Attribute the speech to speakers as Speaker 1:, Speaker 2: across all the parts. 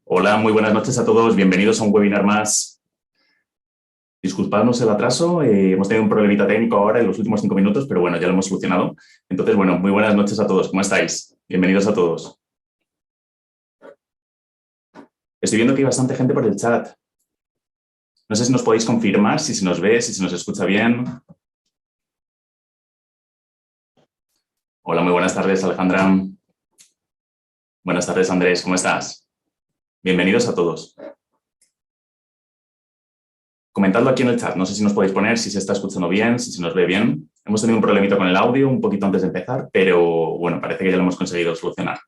Speaker 1: Hola, muy buenas noches a todos. Bienvenidos a un webinar más. Disculpadnos el atraso. Hemos tenido un problemita técnico ahora en los últimos 5 minutos, pero bueno, ya lo hemos solucionado. Entonces, bueno, muy buenas noches a todos. ¿Cómo estáis? Bienvenidos a todos. Estoy viendo que hay bastante gente por el chat. No sé si nos podéis confirmar, si se nos ve, si se nos escucha bien. Hola, muy buenas tardes, Alejandra. Buenas tardes, Andrés. ¿Cómo estás? Bienvenidos a todos. Comentadlo aquí en el chat. No sé si nos podéis poner, si se está escuchando bien, si se nos ve bien. Hemos tenido un problemito con el audio un poquito antes de empezar, pero bueno, parece que ya lo hemos conseguido solucionar.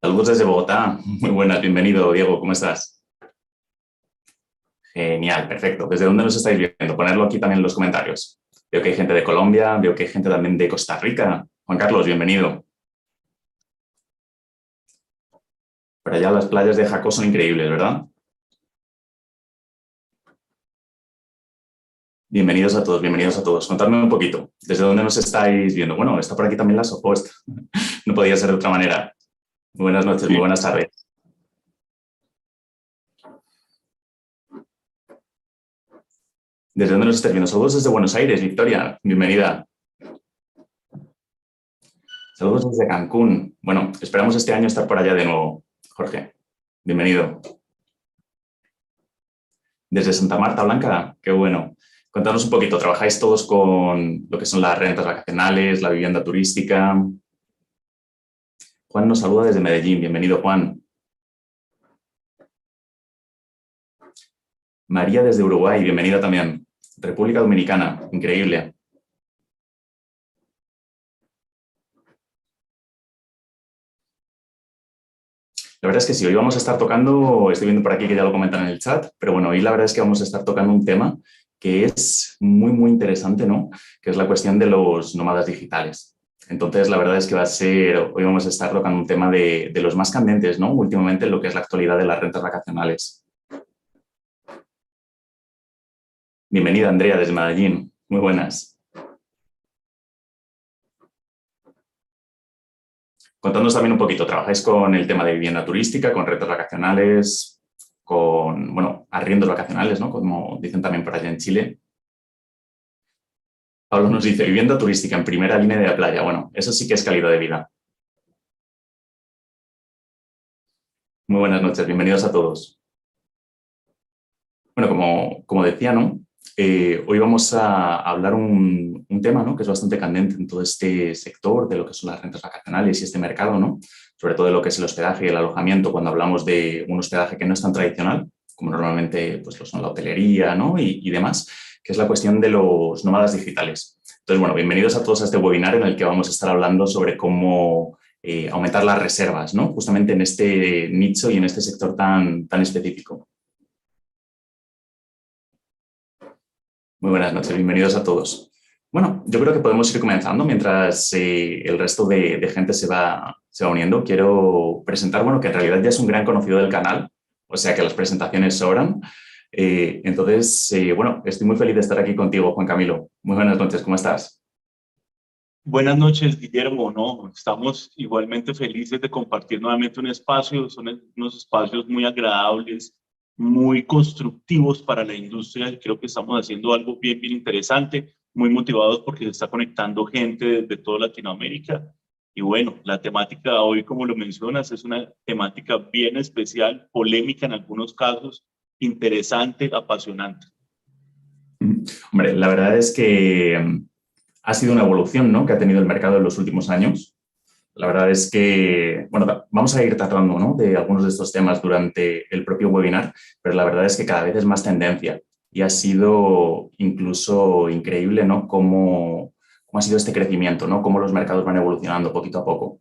Speaker 1: Saludos desde Bogotá. Muy buenas, bienvenido, Diego. ¿Cómo estás? Genial, perfecto. ¿Desde dónde nos estáis viendo? Ponerlo aquí también en los comentarios. Veo que hay gente de Colombia, veo que hay gente también de Costa Rica. Juan Carlos, bienvenido. Por allá las playas de Jacó son increíbles, ¿verdad? Bienvenidos a todos, bienvenidos a todos. Contadme un poquito, ¿desde dónde nos estáis viendo? Bueno, está por aquí también la Sopost. No podía ser de otra manera. Muy buenas noches, muy buenas tardes. ¿Desde dónde nos estáis viendo? Saludos desde Buenos Aires, Victoria. Bienvenida. Saludos desde Cancún. Bueno, esperamos este año estar por allá de nuevo. Jorge, bienvenido. Desde Santa Marta Blanca, qué bueno. Cuéntanos un poquito, ¿trabajáis todos con lo que son las rentas vacacionales, la vivienda turística? Juan nos saluda desde Medellín. Bienvenido, Juan. María desde Uruguay, bienvenida también. República Dominicana, increíble. La verdad es que sí, hoy vamos a estar tocando, estoy viendo por aquí que ya lo comentan en el chat, pero bueno, hoy la verdad es que vamos a estar tocando un tema que es muy, muy interesante, ¿no? Que es la cuestión de los nómadas digitales. Entonces, la verdad es que hoy vamos a estar tocando un tema de los más candentes, ¿no? Últimamente en lo que es la actualidad de las rentas vacacionales. Bienvenida, Andrea, desde Medellín. Muy buenas. Contándonos también un poquito, ¿trabajáis con el tema de vivienda turística, con rentas vacacionales, con, bueno, arriendos vacacionales, ¿no? Como dicen también por allá en Chile? Pablo nos dice, vivienda turística en primera línea de la playa. Bueno, eso sí que es calidad de vida. Muy buenas noches, bienvenidos a todos. Bueno, como decía, ¿no? Hoy vamos a hablar un tema, ¿no? Que es bastante candente en todo este sector de lo que son las rentas vacacionales y este mercado, ¿no? Sobre todo de lo que es el hospedaje y el alojamiento, cuando hablamos de un hospedaje que no es tan tradicional, como normalmente pues, lo son la hotelería, ¿no? Y demás, que es la cuestión de los nómadas digitales. Entonces, bueno, bienvenidos a todos a este webinar en el que vamos a estar hablando sobre cómo aumentar las reservas, ¿no? Justamente en este nicho y en este sector tan específico. Muy buenas noches, bienvenidos a todos. Bueno, yo creo que podemos ir comenzando mientras el resto de gente se va uniendo. Quiero presentar, bueno, que en realidad ya es un gran conocido del canal, o sea que las presentaciones sobran. Entonces, bueno, estoy muy feliz de estar aquí contigo, Juan Camilo. Muy buenas noches, ¿cómo estás?
Speaker 2: Buenas noches, Guillermo. No, estamos igualmente felices de compartir nuevamente un espacio. Son unos espacios muy agradables, muy constructivos para la industria. Creo que estamos haciendo algo bien, bien interesante, muy motivados porque se está conectando gente de toda Latinoamérica. Y bueno, la temática hoy, como lo mencionas, es una temática bien especial, polémica en algunos casos, interesante, apasionante.
Speaker 1: Hombre, la verdad es que ha sido una evolución, ¿no?, que ha tenido el mercado en los últimos años. La verdad es que, bueno, vamos a ir tratando, ¿no?, de algunos de estos temas durante el propio webinar, pero la verdad es que cada vez es más tendencia y ha sido incluso increíble, ¿no?, cómo ha sido este crecimiento, ¿no?, cómo los mercados van evolucionando poquito a poco.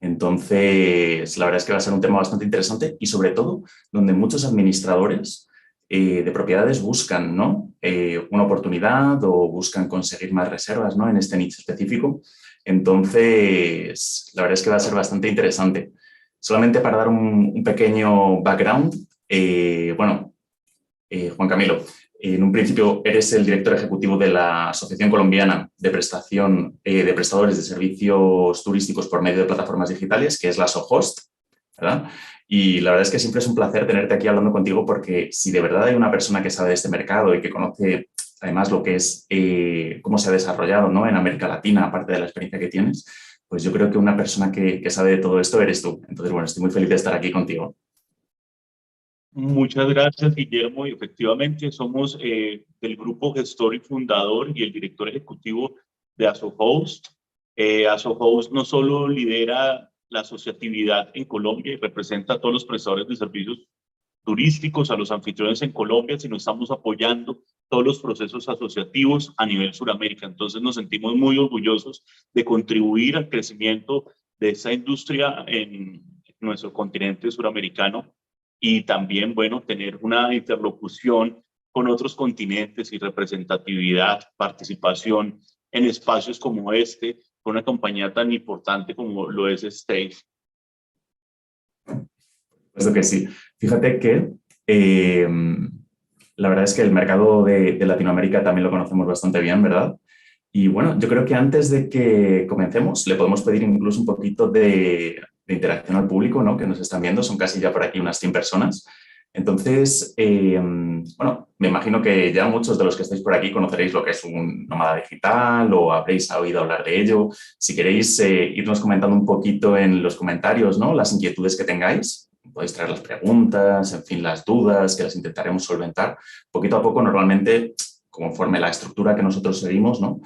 Speaker 1: Entonces, la verdad es que va a ser un tema bastante interesante y sobre todo donde muchos administradores de propiedades buscan, ¿no?, una oportunidad o buscan conseguir más reservas, ¿no?, en este nicho específico. Entonces, la verdad es que va a ser bastante interesante. Solamente para dar un pequeño background, bueno, Juan Camilo, En un principio eres el director ejecutivo de la Asociación Colombiana de Prestación de Prestadores de Servicios Turísticos por medio de plataformas digitales, que es la SOHost, ¿verdad? Y la verdad es que siempre es un placer tenerte aquí hablando contigo porque si de verdad hay una persona que sabe de este mercado y que conoce además lo que es cómo se ha desarrollado, ¿no?, en América Latina, aparte de la experiencia que tienes, pues yo creo que una persona que sabe de todo esto eres tú. Entonces, bueno, estoy muy feliz de estar aquí contigo.
Speaker 2: Muchas gracias, Guillermo. Y efectivamente, somos del grupo gestor y fundador y el director ejecutivo de AsoHost. AsoHost no solo lidera la asociatividad en Colombia y representa a todos los prestadores de servicios turísticos, a los anfitriones en Colombia, sino estamos apoyando todos los procesos asociativos a nivel Suramérica. Entonces nos sentimos muy orgullosos de contribuir al crecimiento de esta industria en nuestro continente suramericano y también, bueno, tener una interlocución con otros continentes y representatividad, participación en espacios como este, con una compañía tan importante como lo es Stage.
Speaker 1: Puesto que sí. Fíjate que la verdad es que el mercado de Latinoamérica también lo conocemos bastante bien, ¿verdad? Y bueno, yo creo que antes de que comencemos, le podemos pedir incluso un poquito de interacción al público, ¿no?, que nos están viendo. Son casi ya por aquí unas 100 personas. Entonces, bueno, me imagino que ya muchos de los que estáis por aquí conoceréis lo que es un nómada digital o habréis oído hablar de ello. Si queréis irnos comentando un poquito en los comentarios, ¿no?, las inquietudes que tengáis, podéis traer las preguntas, en fin, las dudas, que las intentaremos solventar. Poquito a poco, normalmente, conforme la estructura que nosotros seguimos, ¿no?,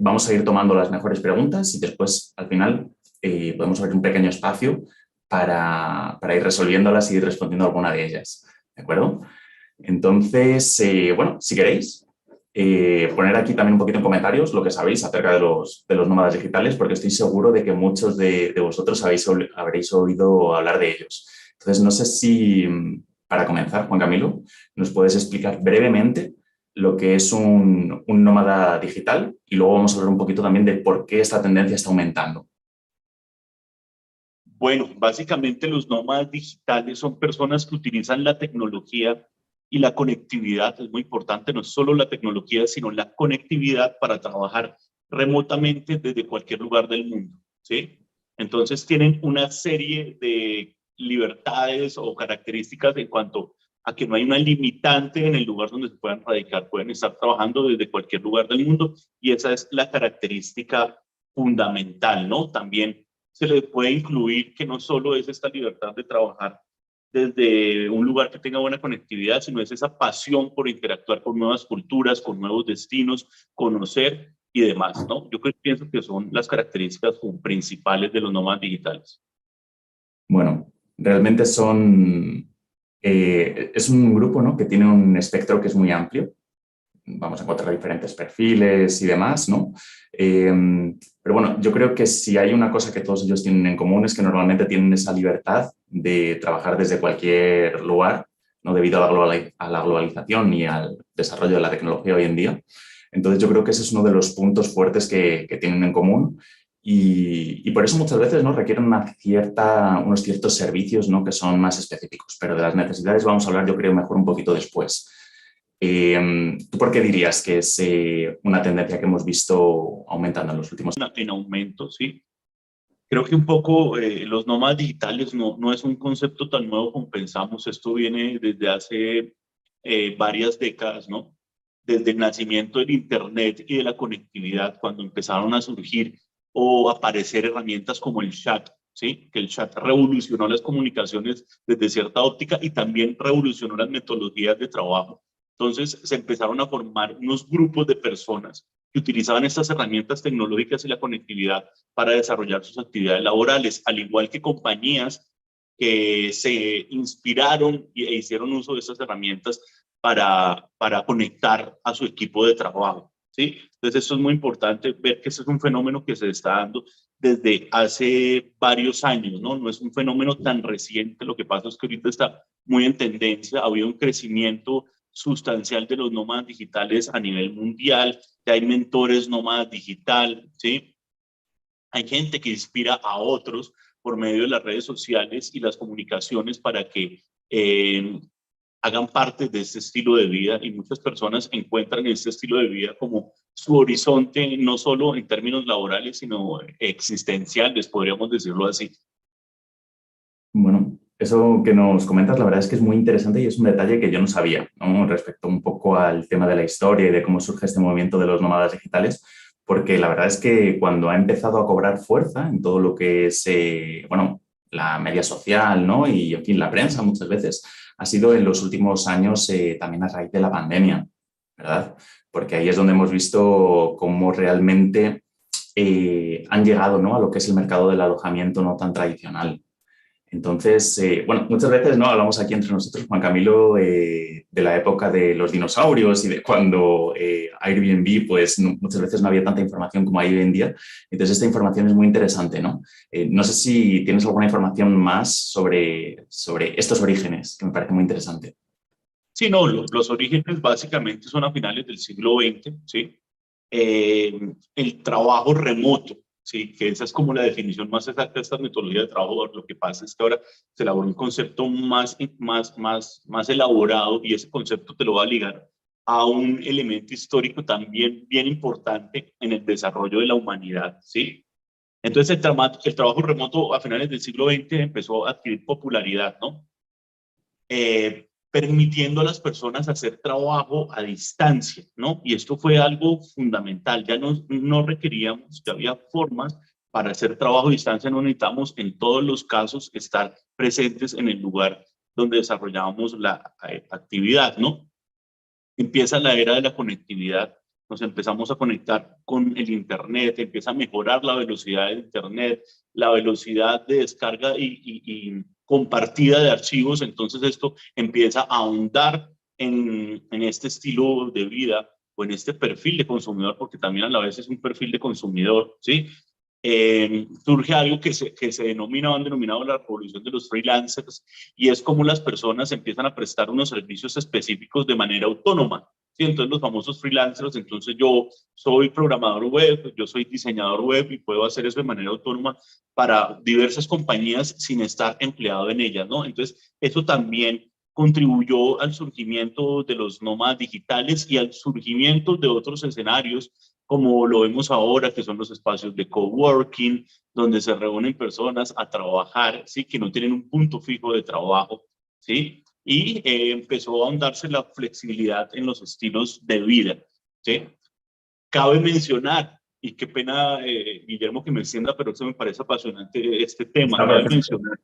Speaker 1: vamos a ir tomando las mejores preguntas y después, al final, podemos abrir un pequeño espacio para ir resolviéndolas y ir respondiendo a alguna de ellas, ¿de acuerdo? Entonces, bueno, si queréis, poner aquí también un poquito en comentarios lo que sabéis acerca de los nómadas digitales, porque estoy seguro de que muchos de vosotros habréis oído hablar de ellos. Entonces, no sé si, para comenzar, Juan Camilo, nos puedes explicar brevemente lo que es un nómada digital y luego vamos a hablar un poquito también de por qué esta tendencia está aumentando.
Speaker 2: Bueno, básicamente los nómadas digitales son personas que utilizan la tecnología y la conectividad. Es muy importante, no solo la tecnología, sino la conectividad para trabajar remotamente desde cualquier lugar del mundo, ¿sí? Entonces tienen una serie de libertades o características en cuanto a que no hay una limitante en el lugar donde se puedan radicar. Pueden estar trabajando desde cualquier lugar del mundo y esa es la característica fundamental, ¿no? También se le puede incluir que no solo es esta libertad de trabajar desde un lugar que tenga buena conectividad, sino es esa pasión por interactuar con nuevas culturas, con nuevos destinos, conocer y demás, ¿no? Yo pienso que son las características principales de los nómadas digitales.
Speaker 1: Bueno, realmente es un grupo, ¿no?, que tiene un espectro que es muy amplio. Vamos a encontrar diferentes perfiles y demás, ¿no? Pero bueno, yo creo que si hay una cosa que todos ellos tienen en común es que normalmente tienen esa libertad de trabajar desde cualquier lugar, ¿no?, debido a la globalización y al desarrollo de la tecnología hoy en día. Entonces yo creo que ese es uno de los puntos fuertes que tienen en común y por eso muchas veces, ¿no?, requieren unos ciertos servicios, ¿no?, que son más específicos, pero de las necesidades vamos a hablar, yo creo, mejor un poquito después. ¿Tú por qué dirías que es una tendencia que hemos visto aumentando en los últimos años?
Speaker 2: En aumento, sí. Creo que un poco los nómadas digitales no es un concepto tan nuevo como pensamos. Esto viene desde hace varias décadas, ¿no? Desde el nacimiento del Internet y de la conectividad, cuando empezaron a surgir o aparecer herramientas como el chat, ¿sí? Que el chat revolucionó las comunicaciones desde cierta óptica y también revolucionó las metodologías de trabajo. Entonces se empezaron a formar unos grupos de personas que utilizaban estas herramientas tecnológicas y la conectividad para desarrollar sus actividades laborales, al igual que compañías que se inspiraron e hicieron uso de estas herramientas para conectar a su equipo de trabajo, ¿sí? Entonces, esto es muy importante ver que este es un fenómeno que se está dando desde hace varios años, ¿no? No es un fenómeno tan reciente. Lo que pasa es que ahorita está muy en tendencia. Ha habido un crecimiento sustancial de los nómadas digitales a nivel mundial. Ya hay mentores nómadas digital, ¿sí? Hay gente que inspira a otros por medio de las redes sociales y las comunicaciones para que hagan parte de este estilo de vida, y muchas personas encuentran este estilo de vida como su horizonte, no solo en términos laborales, sino existenciales, podríamos decirlo así.
Speaker 1: Bueno, eso que nos comentas, la verdad es que es muy interesante y es un detalle que yo no sabía, ¿no? Respecto un poco al tema de la historia y de cómo surge este movimiento de los nómadas digitales, porque la verdad es que cuando ha empezado a cobrar fuerza en todo lo que es, bueno, la media social, ¿no? Y, en fin, la prensa muchas veces, ha sido en los últimos años también a raíz de la pandemia, ¿verdad? Porque ahí es donde hemos visto cómo realmente han llegado, ¿no? A lo que es el mercado del alojamiento no tan tradicional. Entonces, bueno, muchas veces no hablamos aquí entre nosotros, Juan Camilo, de la época de los dinosaurios y de cuando Airbnb, pues muchas veces no había tanta información como hay hoy en día. Entonces, esta información es muy interesante, ¿no? No sé si tienes alguna información más sobre estos orígenes, que me parece muy interesante.
Speaker 2: Sí, no, los orígenes básicamente son a finales del siglo XX, ¿sí? El trabajo remoto, ¿sí? Que esa es como la definición más exacta de esta metodología de trabajo. Lo que pasa es que ahora se elaboró un concepto más elaborado, y ese concepto te lo va a ligar a un elemento histórico también bien importante en el desarrollo de la humanidad, ¿sí? Entonces el trabajo remoto a finales del siglo XX empezó a adquirir popularidad, ¿no? Permitiendo a las personas hacer trabajo a distancia, ¿no? Y esto fue algo fundamental. Ya no requeríamos, ya había formas para hacer trabajo a distancia, no necesitamos en todos los casos estar presentes en el lugar donde desarrollábamos la actividad, ¿no? Empieza la era de la conectividad, nos empezamos a conectar con el Internet, empieza a mejorar la velocidad del Internet, la velocidad de descarga y compartida de archivos. Entonces esto empieza a ahondar en este estilo de vida, o en este perfil de consumidor, porque también a la vez es un perfil de consumidor, ¿sí? Surge algo han denominado la revolución de los freelancers, y es como las personas empiezan a prestar unos servicios específicos de manera autónoma, ¿sí? Entonces los famosos freelancers, entonces yo soy programador web, yo soy diseñador web y puedo hacer eso de manera autónoma para diversas compañías sin estar empleado en ellas, ¿no? Entonces eso también contribuyó al surgimiento de los nómadas digitales y al surgimiento de otros escenarios, como lo vemos ahora, que son los espacios de coworking, donde se reúnen personas a trabajar, ¿sí? Que no tienen un punto fijo de trabajo, ¿sí? Y empezó a ahondarse la flexibilidad en los estilos de vida, ¿sí? Cabe mencionar, y qué pena, Guillermo, que me extienda, pero eso me parece apasionante este tema,
Speaker 1: Está
Speaker 2: cabe
Speaker 1: perfecto.
Speaker 2: mencionar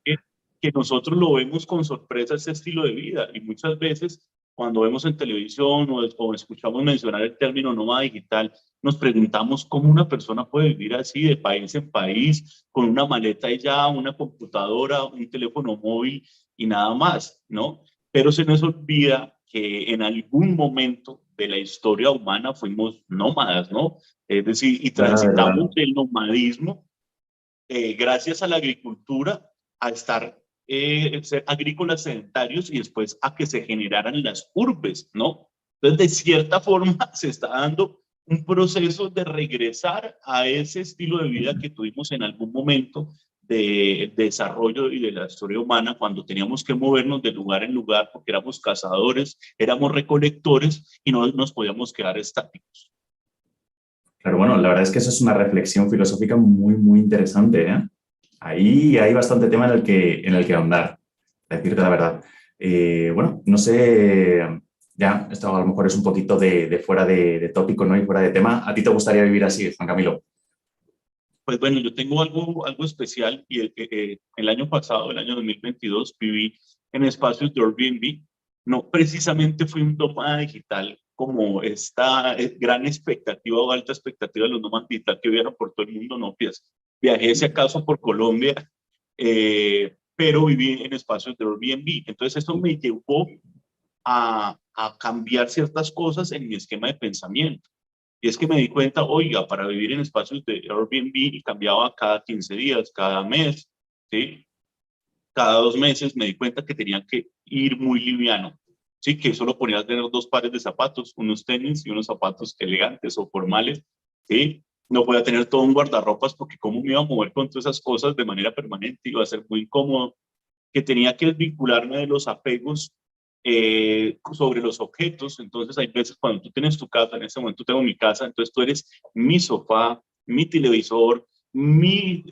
Speaker 2: que nosotros lo vemos con sorpresa, este estilo de vida, y muchas veces cuando vemos en televisión o escuchamos mencionar el término nómada digital, nos preguntamos cómo una persona puede vivir así de país en país, con una maleta y ya, una computadora, un teléfono móvil y nada más, ¿no? Pero se nos olvida que en algún momento de la historia humana fuimos nómadas, ¿no? Es decir, y
Speaker 1: Verdad,
Speaker 2: transitamos
Speaker 1: verdad.
Speaker 2: del nomadismo, gracias a la agricultura, a ser agrícolas sedentarios, y después a que se generaran las urbes, ¿no? Entonces, de cierta forma, se está dando un proceso de regresar a ese estilo de vida que tuvimos en algún momento de desarrollo y de la historia humana, cuando teníamos que movernos de lugar en lugar porque éramos cazadores, éramos recolectores y no nos podíamos quedar estáticos.
Speaker 1: Pero bueno, la verdad es que eso es una reflexión filosófica muy, muy interesante, ¿eh? Ahí hay bastante tema en el que ahondar, para decirte la verdad. Bueno, no sé, ya, esto a lo mejor es un poquito de fuera de tópico, ¿no? Y fuera de tema. ¿A ti te gustaría vivir así, Juan Camilo?
Speaker 2: Pues bueno, yo tengo algo especial, y el año pasado, el año 2022, viví en espacios de Airbnb. No precisamente fui un nómada digital como esta gran expectativa o alta expectativa de los nómadas digital que vieron por todo el mundo, no, pues viajé si acaso por Colombia, pero viví en espacios de Airbnb. Entonces esto me llevó a cambiar ciertas cosas en mi esquema de pensamiento. Y es que me di cuenta, oiga, para vivir en espacios de Airbnb, y cambiaba cada 15 días, cada mes, ¿sí? Cada 2 meses, me di cuenta que tenía que ir muy liviano, ¿sí? Que solo ponía tener 2 pares de zapatos, unos tenis y unos zapatos elegantes o formales, ¿sí? No podía tener todo un guardarropas, porque cómo me iba a mover con todas esas cosas de manera permanente, iba a ser muy incómodo, que tenía que desvincularme de los apegos sobre los objetos. Entonces hay veces cuando tú tienes tu casa, en este momento tengo mi casa, entonces tú eres mi sofá, mi televisor, mi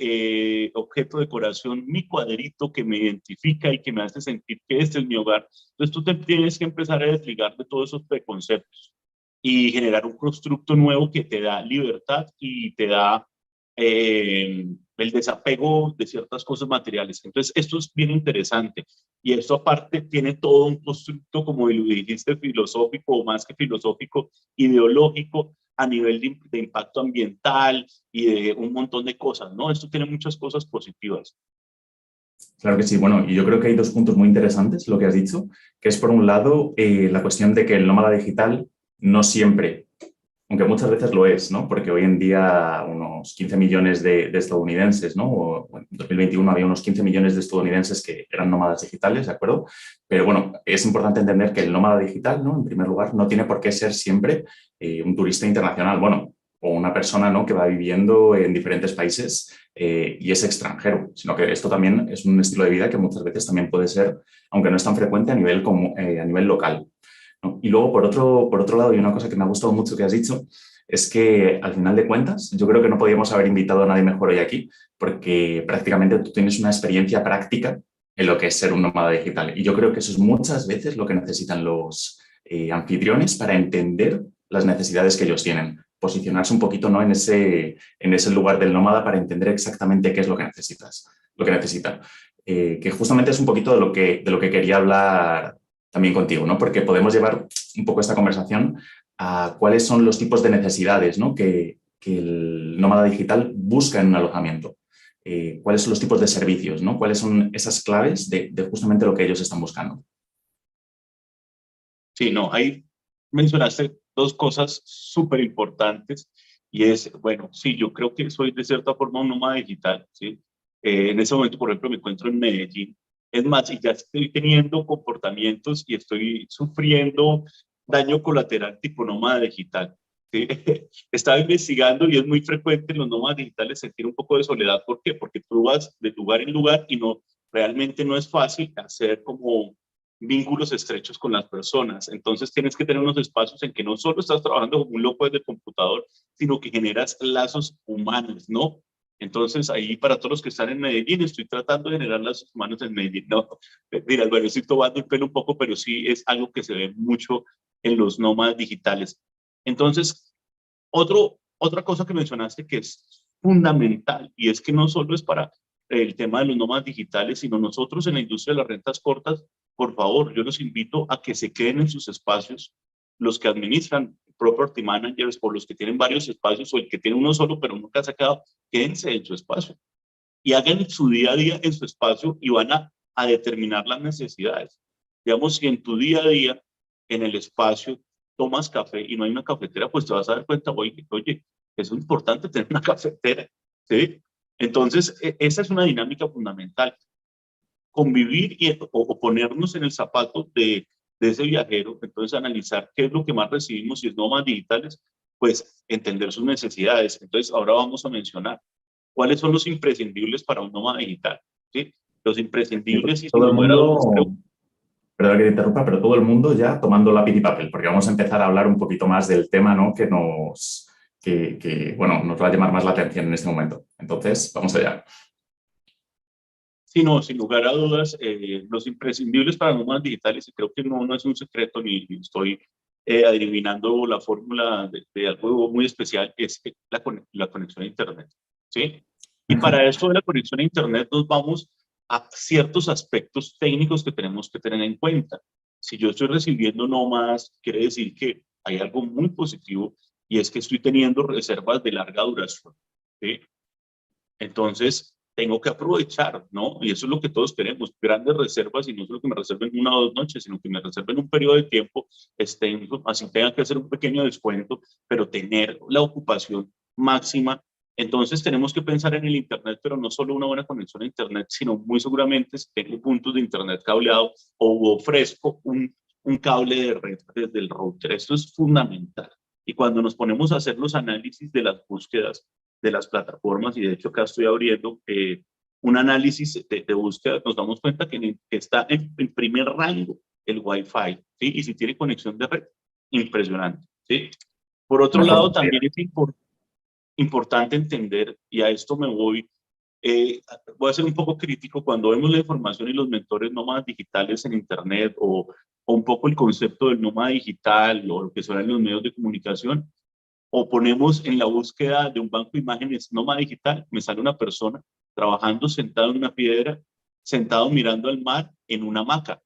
Speaker 2: objeto de decoración, mi cuadrito que me identifica y que me hace sentir que este es mi hogar. Entonces tú te tienes que empezar a desligar de todos esos preconceptos y generar un constructo nuevo que te da libertad y te da el desapego de ciertas cosas materiales. Entonces, esto es bien interesante. Y esto aparte tiene todo un constructo, como lo dijiste, filosófico o más que filosófico, ideológico, a nivel de impacto ambiental y de un montón de cosas, ¿no? Esto tiene muchas cosas positivas.
Speaker 1: Claro que sí. Bueno, y yo creo que hay dos puntos muy interesantes, lo que has dicho, que es por un lado la cuestión de que el nómada digital no siempre, aunque muchas veces lo es, ¿no? Porque hoy en día unos 15 millones de estadounidenses, ¿no? O en 2021 había unos 15 millones de estadounidenses que eran nómadas digitales, ¿de acuerdo? Pero bueno, es importante entender que el nómada digital, ¿no? En primer lugar, no tiene por qué ser siempre un turista internacional, bueno, o una persona, ¿no? Que va viviendo en diferentes países y es extranjero, sino que esto también es un estilo de vida que muchas veces también puede ser, aunque no es tan frecuente, a nivel local, ¿no? Y luego, por otro lado, y una cosa que me ha gustado mucho que has dicho, es que al final de cuentas, yo creo que no podíamos haber invitado a nadie mejor hoy aquí, porque prácticamente tú tienes una experiencia práctica en lo que es ser un nómada digital. Y yo creo que eso es muchas veces lo que necesitan los anfitriones para entender las necesidades que ellos tienen. Posicionarse un poquito, ¿no? En ese lugar del nómada para entender exactamente qué es lo que necesitas, lo que necesitan. Que justamente es un poquito de lo que quería hablar también contigo, ¿no? Porque podemos llevar un poco esta conversación a cuáles son los tipos de necesidades, ¿no? que el nómada digital busca en un alojamiento. Cuáles son los tipos de servicios, ¿no? Cuáles son esas claves de justamente lo que ellos están buscando.
Speaker 2: Sí, no, ahí mencionaste dos cosas súper importantes y es, bueno, sí, yo creo que soy de cierta forma un nómada digital, ¿sí? En ese momento, por ejemplo, me encuentro en Medellín. Es más, y ya estoy teniendo comportamientos y estoy sufriendo daño colateral tipo nómada digital, ¿sí? Estaba investigando y es muy frecuente en los nómadas digitales sentir un poco de soledad. ¿Por qué? Porque tú vas de lugar en lugar y no, realmente no es fácil hacer como vínculos estrechos con las personas. Entonces tienes que tener unos espacios en que no solo estás trabajando como un loco desde el computador, sino que generas lazos humanos, ¿no? Entonces ahí para todos los que están en Medellín, estoy tratando de generar lazos humanos en Medellín. No, mira, bueno, estoy tomando el pelo un poco, pero sí es algo que se ve mucho en los nómadas digitales. Entonces, otra cosa que mencionaste que es fundamental y es que no solo es para el tema de los nómadas digitales, sino nosotros en la industria de las rentas cortas, por favor, yo los invito a que se queden en sus espacios, los que administran property managers, por los que tienen varios espacios o el que tiene uno solo pero nunca se ha quedado, quédense en su espacio y hagan su día a día en su espacio y van a determinar las necesidades. Digamos, si en tu día a día, en el espacio, tomas café y no hay una cafetera, pues te vas a dar cuenta, oye, es importante tener una cafetera, ¿sí? Entonces, esa es una dinámica fundamental. Convivir o ponernos en el zapato de ese viajero, entonces analizar qué es lo que más recibimos, si es nómadas digitales, pues entender sus necesidades. Entonces, ahora vamos a mencionar cuáles son los imprescindibles para un nómada digital, ¿sí? Los imprescindibles y sin
Speaker 1: Todo el
Speaker 2: lugar a dudas, creo.
Speaker 1: mundo, perdón que te interrumpa, pero todo el mundo ya tomando lápiz y papel, porque vamos a empezar a hablar un poquito más del tema, ¿no? Bueno, nos va a llamar más la atención en este momento. Entonces, vamos allá.
Speaker 2: Sí, no, sin lugar a dudas, los imprescindibles para nómadas digitales, y creo que no es un secreto ni estoy adivinando la fórmula de algo muy especial, es la conexión a Internet, ¿sí? Y para esto de la conexión a Internet nos vamos a ciertos aspectos técnicos que tenemos que tener en cuenta. Si yo estoy recibiendo nómadas, quiere decir que hay algo muy positivo y es que estoy teniendo reservas de larga duración, ¿sí? Entonces, tengo que aprovechar, ¿no? Y eso es lo que todos queremos, grandes reservas y no solo que me reserven una o dos noches, sino que me reserven un periodo de tiempo extenso, así tengan que hacer un pequeño descuento, pero tener la ocupación máxima. Entonces, tenemos que pensar en el Internet, pero no solo una buena conexión a Internet, sino muy seguramente si tengo puntos de Internet cableado o ofrezco un cable de red desde el router. Esto es fundamental. Y cuando nos ponemos a hacer los análisis de las búsquedas, de las plataformas, y de hecho acá estoy abriendo un análisis de búsqueda, nos damos cuenta que está en primer rango el Wi-Fi, ¿sí? Y si tiene conexión de red, impresionante, ¿sí? Por otro
Speaker 1: Mejor
Speaker 2: lado,
Speaker 1: todavía.
Speaker 2: también es importante entender, y a esto me voy a ser un poco crítico, cuando vemos la información y los mentores nómadas digitales en Internet o un poco el concepto del nómada digital o lo que son en los medios de comunicación, o ponemos en la búsqueda de un banco de imágenes nómada digital, me sale una persona trabajando sentado en una piedra, sentado mirando al mar en una hamaca.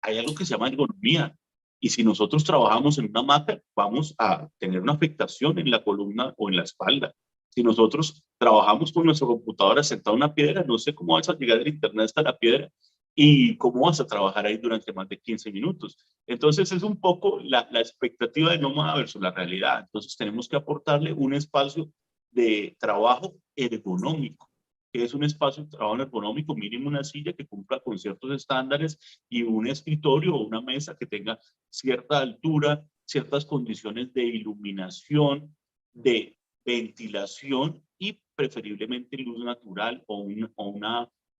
Speaker 2: Hay algo que se llama ergonomía. Y si nosotros trabajamos en una hamaca, vamos a tener una afectación en la columna o en la espalda. Si nosotros trabajamos con nuestra computadora sentado en una piedra, no sé cómo vas a llegar del internet hasta la piedra y cómo vas a trabajar ahí durante más de 15 minutos. Entonces es un poco la expectativa de nómada versus la realidad. Entonces tenemos que aportarle un espacio de trabajo ergonómico, que es un espacio de trabajo ergonómico, mínimo una silla que cumpla con ciertos estándares y un escritorio o una mesa que tenga cierta altura, ciertas condiciones de iluminación, de ventilación y preferiblemente luz natural o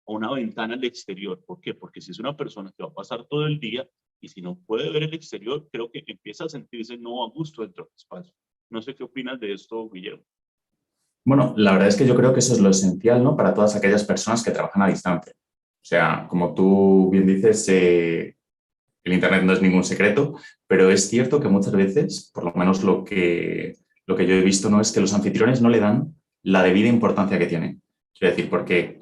Speaker 2: una ventana al exterior. ¿Por qué? Porque si es una persona que va a pasar todo el día y si no puede ver el exterior, creo que empieza a sentirse no a gusto dentro del espacio. No sé qué opinas de esto, Guillermo.
Speaker 1: Bueno, la verdad es que yo creo que eso es lo esencial, ¿no? Para todas aquellas personas que trabajan a distancia. O sea, como tú bien dices, el Internet no es ningún secreto, pero es cierto que muchas veces, por lo menos lo que yo he visto, ¿no? Es que los anfitriones no le dan la debida importancia que tiene. Quiero decir, porque,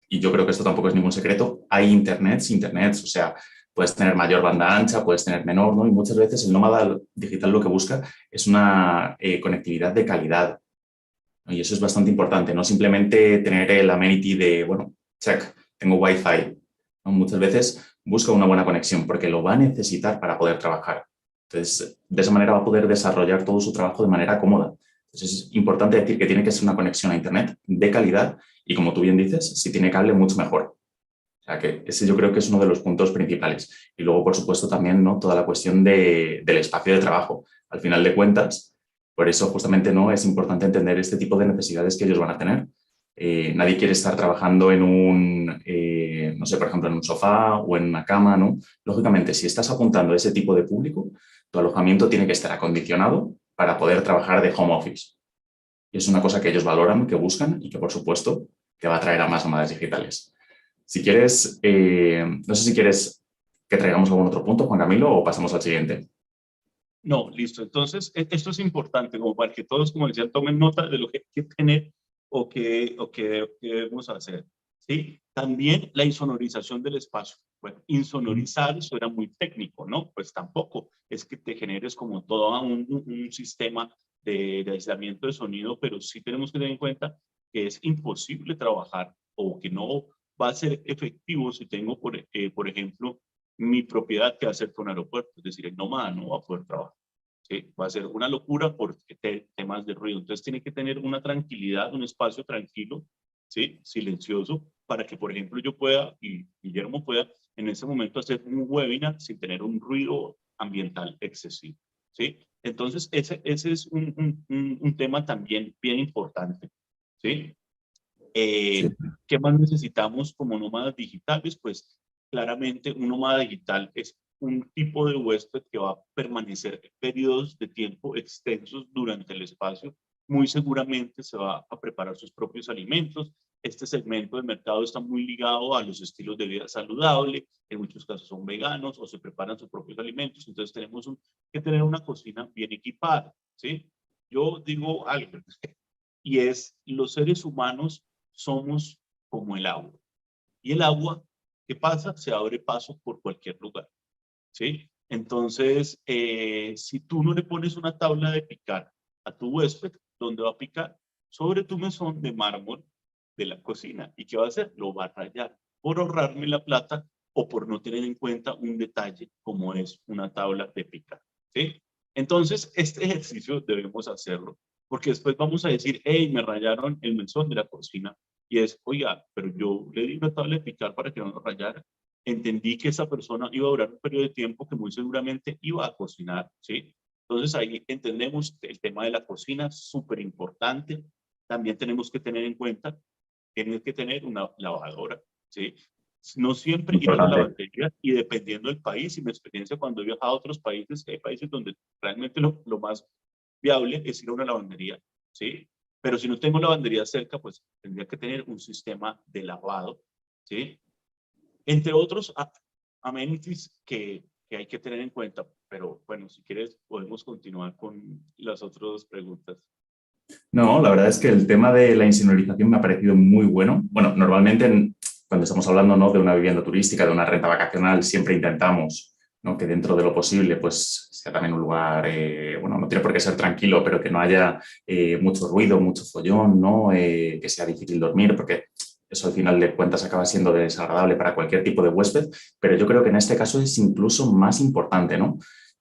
Speaker 1: y yo creo que esto tampoco es ningún secreto, hay internets, o sea, puedes tener mayor banda ancha, puedes tener menor, ¿no? Y muchas veces el nómada digital lo que busca es una conectividad de calidad, ¿no? Y eso es bastante importante, no simplemente tener el amenity de, bueno, check, tengo Wi-Fi, ¿no? Muchas veces busca una buena conexión porque lo va a necesitar para poder trabajar. Entonces, de esa manera va a poder desarrollar todo su trabajo de manera cómoda. Entonces, es importante decir que tiene que ser una conexión a Internet de calidad y, como tú bien dices, si tiene cable, mucho mejor. O sea, que ese yo creo que es uno de los puntos principales. Y luego, por supuesto, también, ¿no? Toda la cuestión del espacio de trabajo. Al final de cuentas, por eso justamente no es importante entender este tipo de necesidades que ellos van a tener. Nadie quiere estar trabajando en no sé, por ejemplo, en un sofá o en una cama, ¿no? Lógicamente, si estás apuntando a ese tipo de público, tu alojamiento tiene que estar acondicionado para poder trabajar de home office. Y es una cosa que ellos valoran, que buscan y que, por supuesto, te va a traer a más nómadas digitales. Si quieres, no sé si quieres que traigamos algún otro punto, Juan Camilo, o pasamos al siguiente.
Speaker 2: No, listo. Entonces, esto es importante, como para que todos, como decía, tomen nota de lo que hay que tener o que debemos hacer. ¿Sí? También la insonorización del espacio. Bueno, insonorizar suena muy técnico, ¿no? Pues tampoco es que te generes como todo un sistema de aislamiento de sonido, pero sí tenemos que tener en cuenta que es imposible trabajar o que no va a ser efectivo si tengo, por ejemplo, mi propiedad que va a ser con aeropuerto, es decir, el nómada no va a poder trabajar. ¿Sí? Va a ser una locura por temas de ruido. Entonces tiene que tener una tranquilidad, un espacio tranquilo, ¿sí? Silencioso, para que, por ejemplo, yo pueda, y Guillermo pueda, en ese momento hacer un webinar sin tener un ruido ambiental excesivo. ¿Sí? Entonces, ese es un tema también bien importante. ¿Sí?
Speaker 1: Sí.
Speaker 2: ¿Qué más necesitamos como nómadas digitales? Pues claramente un nómada digital es un tipo de huésped que va a permanecer periodos de tiempo extensos durante el espacio. Muy seguramente se va a preparar sus propios alimentos. Este segmento de mercado está muy ligado a los estilos de vida saludable. En muchos casos son veganos o se preparan sus propios alimentos. Entonces tenemos que tener una cocina bien equipada. ¿Sí? Yo digo algo, y es los seres humanos somos como el agua. Y el agua, ¿qué pasa? Se abre paso por cualquier lugar. ¿Sí? Entonces, si tú no le pones una tabla de picar a tu huésped, ¿dónde va a picar? Sobre tu mesón de mármol de la cocina. ¿Y qué va a hacer? Lo va a rayar por ahorrarme la plata o por no tener en cuenta un detalle como es una tabla de picar. ¿Sí? Entonces, este ejercicio debemos hacerlo, porque después vamos a decir, hey, me rayaron el mesón de la cocina. Y es, oiga, pero yo le di una tabla de picar para que no lo rayara. Entendí que esa persona iba a durar un periodo de tiempo que muy seguramente iba a cocinar, ¿sí? Entonces ahí entendemos que el tema de la cocina es súper importante. También tenemos que tener en cuenta, tienen que tener una lavadora, ¿sí? No siempre ir a la
Speaker 1: Importante.
Speaker 2: lavandería y dependiendo del país y mi experiencia cuando he viajado a otros países, que hay países donde realmente lo más viable es ir a una lavandería, ¿sí? Pero si no tengo lavandería cerca, pues tendría que tener un sistema de lavado, ¿sí? Entre otros amenities que hay que tener en cuenta. Pero bueno, si quieres, podemos continuar con las otras preguntas.
Speaker 1: No, la verdad es que el tema de la insonorización me ha parecido muy bueno. Bueno, normalmente cuando estamos hablando, ¿no?, de una vivienda turística, de una renta vacacional, siempre intentamos, ¿no?, que dentro de lo posible pues, sea también un lugar, bueno, no tiene por qué ser tranquilo, pero que no haya mucho ruido, mucho follón, ¿no?, que sea difícil dormir, porque eso al final de cuentas acaba siendo desagradable para cualquier tipo de huésped, pero yo creo que en este caso es incluso más importante, ¿no?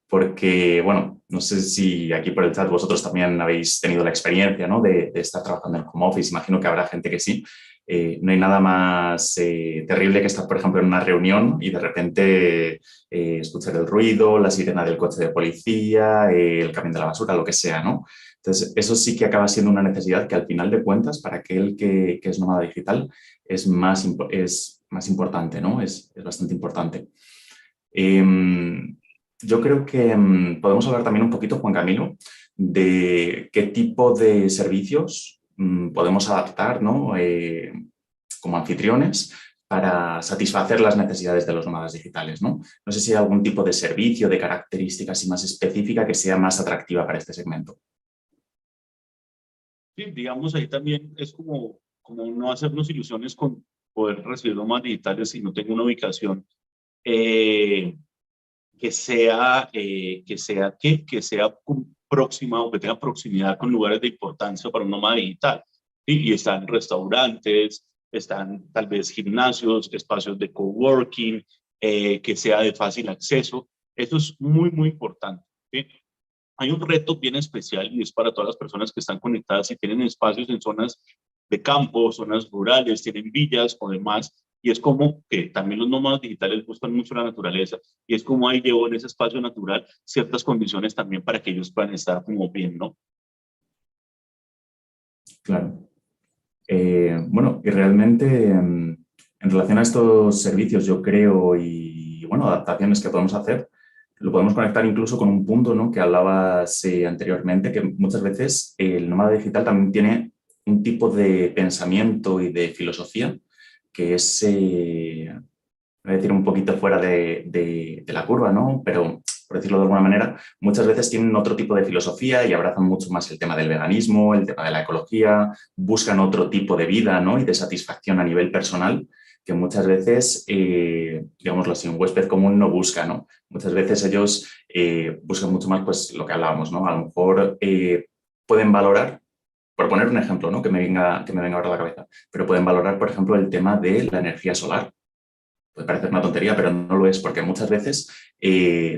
Speaker 1: Porque, bueno, no sé si aquí por el chat vosotros también habéis tenido la experiencia, ¿no?, de estar trabajando en home office. Imagino que habrá gente que sí. No hay nada más terrible que estar, por ejemplo, en una reunión y de repente escuchar el ruido, la sirena del coche de policía, el camión de la basura, lo que sea, ¿no? Entonces, eso sí que acaba siendo una necesidad que al final de cuentas, para aquel que es nómada digital, es más importante, ¿no? Es bastante importante. Yo creo que podemos hablar también un poquito, Juan Camilo, de qué tipo de servicios podemos adaptar, ¿no?, como anfitriones para satisfacer las necesidades de los nómadas digitales, ¿no? No sé si hay algún tipo de servicio, de características así más específica que sea más atractiva para este segmento.
Speaker 2: Sí, digamos, ahí también es como no hacernos ilusiones con poder recibir los más digitales si no tengo una ubicación eh, que sea próxima o que tenga proximidad con lugares de importancia para un nómada digital. ¿Sí? Y están restaurantes, están tal vez gimnasios, espacios de coworking, que sea de fácil acceso. Eso es muy, muy importante. ¿Sí? Hay un reto bien especial y es para todas las personas que están conectadas y tienen espacios en zonas de campo, zonas rurales, tienen villas o demás, y es como que también los nómadas digitales buscan mucho la naturaleza, y es como ahí llevo en ese espacio natural ciertas condiciones también para que ellos puedan estar como bien, ¿no?
Speaker 1: Claro. Bueno, y realmente en relación a estos servicios, yo creo, y bueno, adaptaciones que podemos hacer, lo podemos conectar incluso con un punto, ¿no?, que hablabas anteriormente, que muchas veces el nómada digital también tiene un tipo de pensamiento y de filosofía que es, voy a decir, un poquito fuera de la curva, ¿no? Pero, por decirlo de alguna manera, muchas veces tienen otro tipo de filosofía y abrazan mucho más el tema del veganismo, el tema de la ecología, buscan otro tipo de vida, ¿no?, y de satisfacción a nivel personal que muchas veces, digámoslo así, un huésped común no busca, ¿no? Muchas veces ellos buscan mucho más, pues, lo que hablábamos, ¿no? A lo mejor pueden valorar, por poner un ejemplo, ¿no?, que me venga ahora a la cabeza, pero pueden valorar, por ejemplo, el tema de la energía solar. Puede parecer una tontería, pero no lo es, porque muchas veces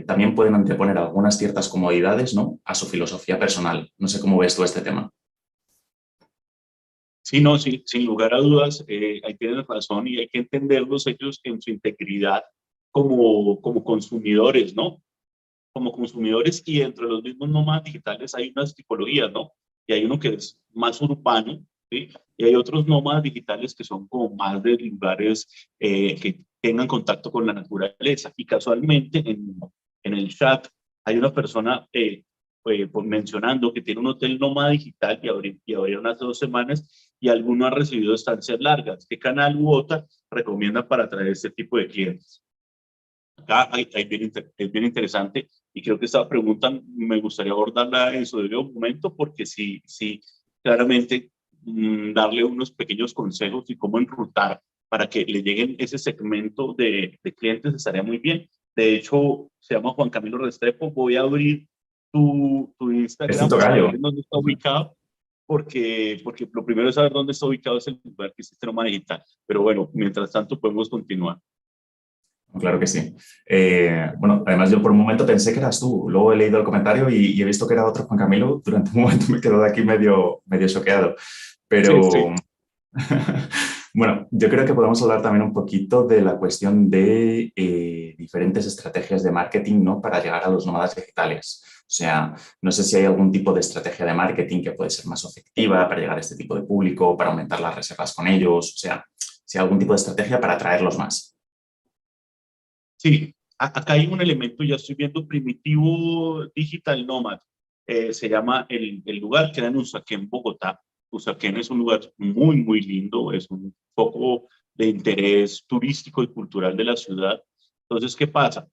Speaker 1: también pueden anteponer algunas ciertas comodidades, ¿no?, a su filosofía personal. No sé cómo ves tú este tema.
Speaker 2: Sí, no, sí, sin lugar a dudas, ahí tienes razón y hay que entenderlos ellos en su integridad como consumidores, ¿no? Como consumidores y entre los mismos nómadas digitales hay unas tipologías, ¿no? Y hay uno que es más urbano, ¿sí? Y hay otros nómadas digitales que son como más de lugares que tengan contacto con la naturaleza. Y casualmente en el chat hay una persona mencionando que tiene un hotel nómada digital y abrieron hace 2 semanas y alguno ha recibido estancias largas. ¿Qué canal u otra recomienda para atraer este tipo de clientes? Acá es bien interesante y creo que esta pregunta me gustaría abordarla en su debido momento porque sí, sí, claramente darle unos pequeños consejos y cómo enrutar para que le lleguen ese segmento de clientes estaría muy bien. De hecho, se llama Juan Camilo Restrepo. Voy a abrir tu
Speaker 1: Es tu
Speaker 2: Instagram para ver
Speaker 1: tocayo.
Speaker 2: en dónde está ubicado porque lo primero es saber dónde está ubicado ese lugar que es Estroma Digital. Pero bueno, mientras tanto podemos continuar.
Speaker 1: Claro que sí. Bueno, además yo por un momento pensé que eras tú. Luego he leído el comentario y he visto que era otro Juan Camilo. Durante un momento me quedo de aquí medio choqueado.
Speaker 2: Sí, sí.
Speaker 1: Pero bueno, yo creo que podemos hablar también un poquito de la cuestión de diferentes estrategias de marketing, ¿no?, para llegar a los nómadas digitales. O sea, no sé si hay algún tipo de estrategia de marketing que puede ser más efectiva para llegar a este tipo de público, para aumentar las reservas con ellos. O sea, si hay algún tipo de estrategia para atraerlos más.
Speaker 2: Sí, acá hay un elemento, ya estoy viendo, Primitivo Digital Nomad. Se llama el lugar, queda en Usaquén, Bogotá. Usaquén es un lugar muy, muy lindo, es un foco de interés turístico y cultural de la ciudad. Entonces, ¿qué pasa?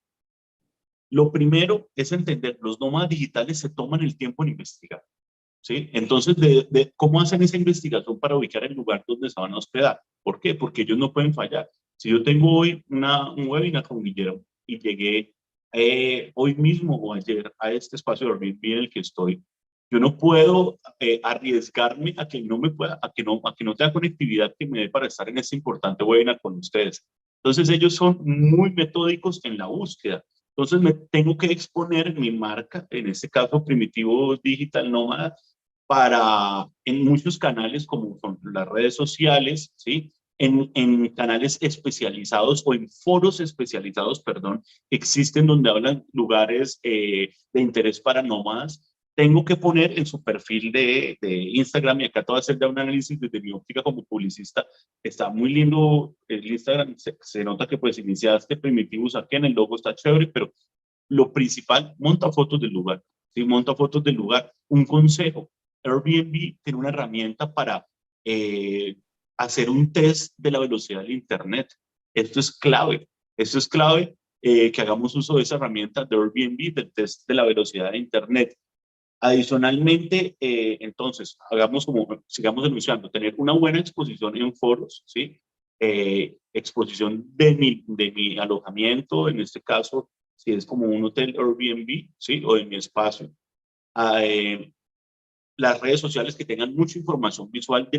Speaker 2: Lo primero es entender, los nómadas digitales se toman el tiempo en investigar, ¿sí? Entonces, ¿cómo hacen esa investigación para ubicar el lugar donde se van a hospedar? ¿Por qué? Porque ellos no pueden fallar. Si yo tengo hoy un webinar con Guillermo y llegué hoy mismo o ayer a este espacio de Airbnb en el que estoy, yo no puedo arriesgarme a que no me pueda, a que no tenga conectividad que me dé para estar en este importante webinar con ustedes. Entonces ellos son muy metódicos en la búsqueda. Entonces me tengo que exponer mi marca, en este caso Primitivo Digital Nómada, para en muchos canales como son las redes sociales, ¿sí? En canales especializados o en foros especializados, perdón, existen donde hablan lugares de interés para nómadas. Tengo que poner en su perfil de Instagram, y acá te voy a hacer ya un análisis desde mi óptica como publicista. Está muy lindo el Instagram, se nota que pues iniciaste Primitivos aquí, en el logo está chévere, pero lo principal, monta fotos del lugar, ¿sí? Monta fotos del lugar. Un consejo, Airbnb tiene una herramienta para hacer un test de la velocidad del Internet. Esto es clave que hagamos uso de esa herramienta de Airbnb, del test de la velocidad de Internet. Adicionalmente, entonces, hagamos como, sigamos denunciando, tener una buena exposición en foros, ¿sí? Exposición de mi alojamiento, en este caso, si es como un hotel Airbnb, ¿sí? O de mi espacio. Eh, las redes sociales que tengan mucha información visual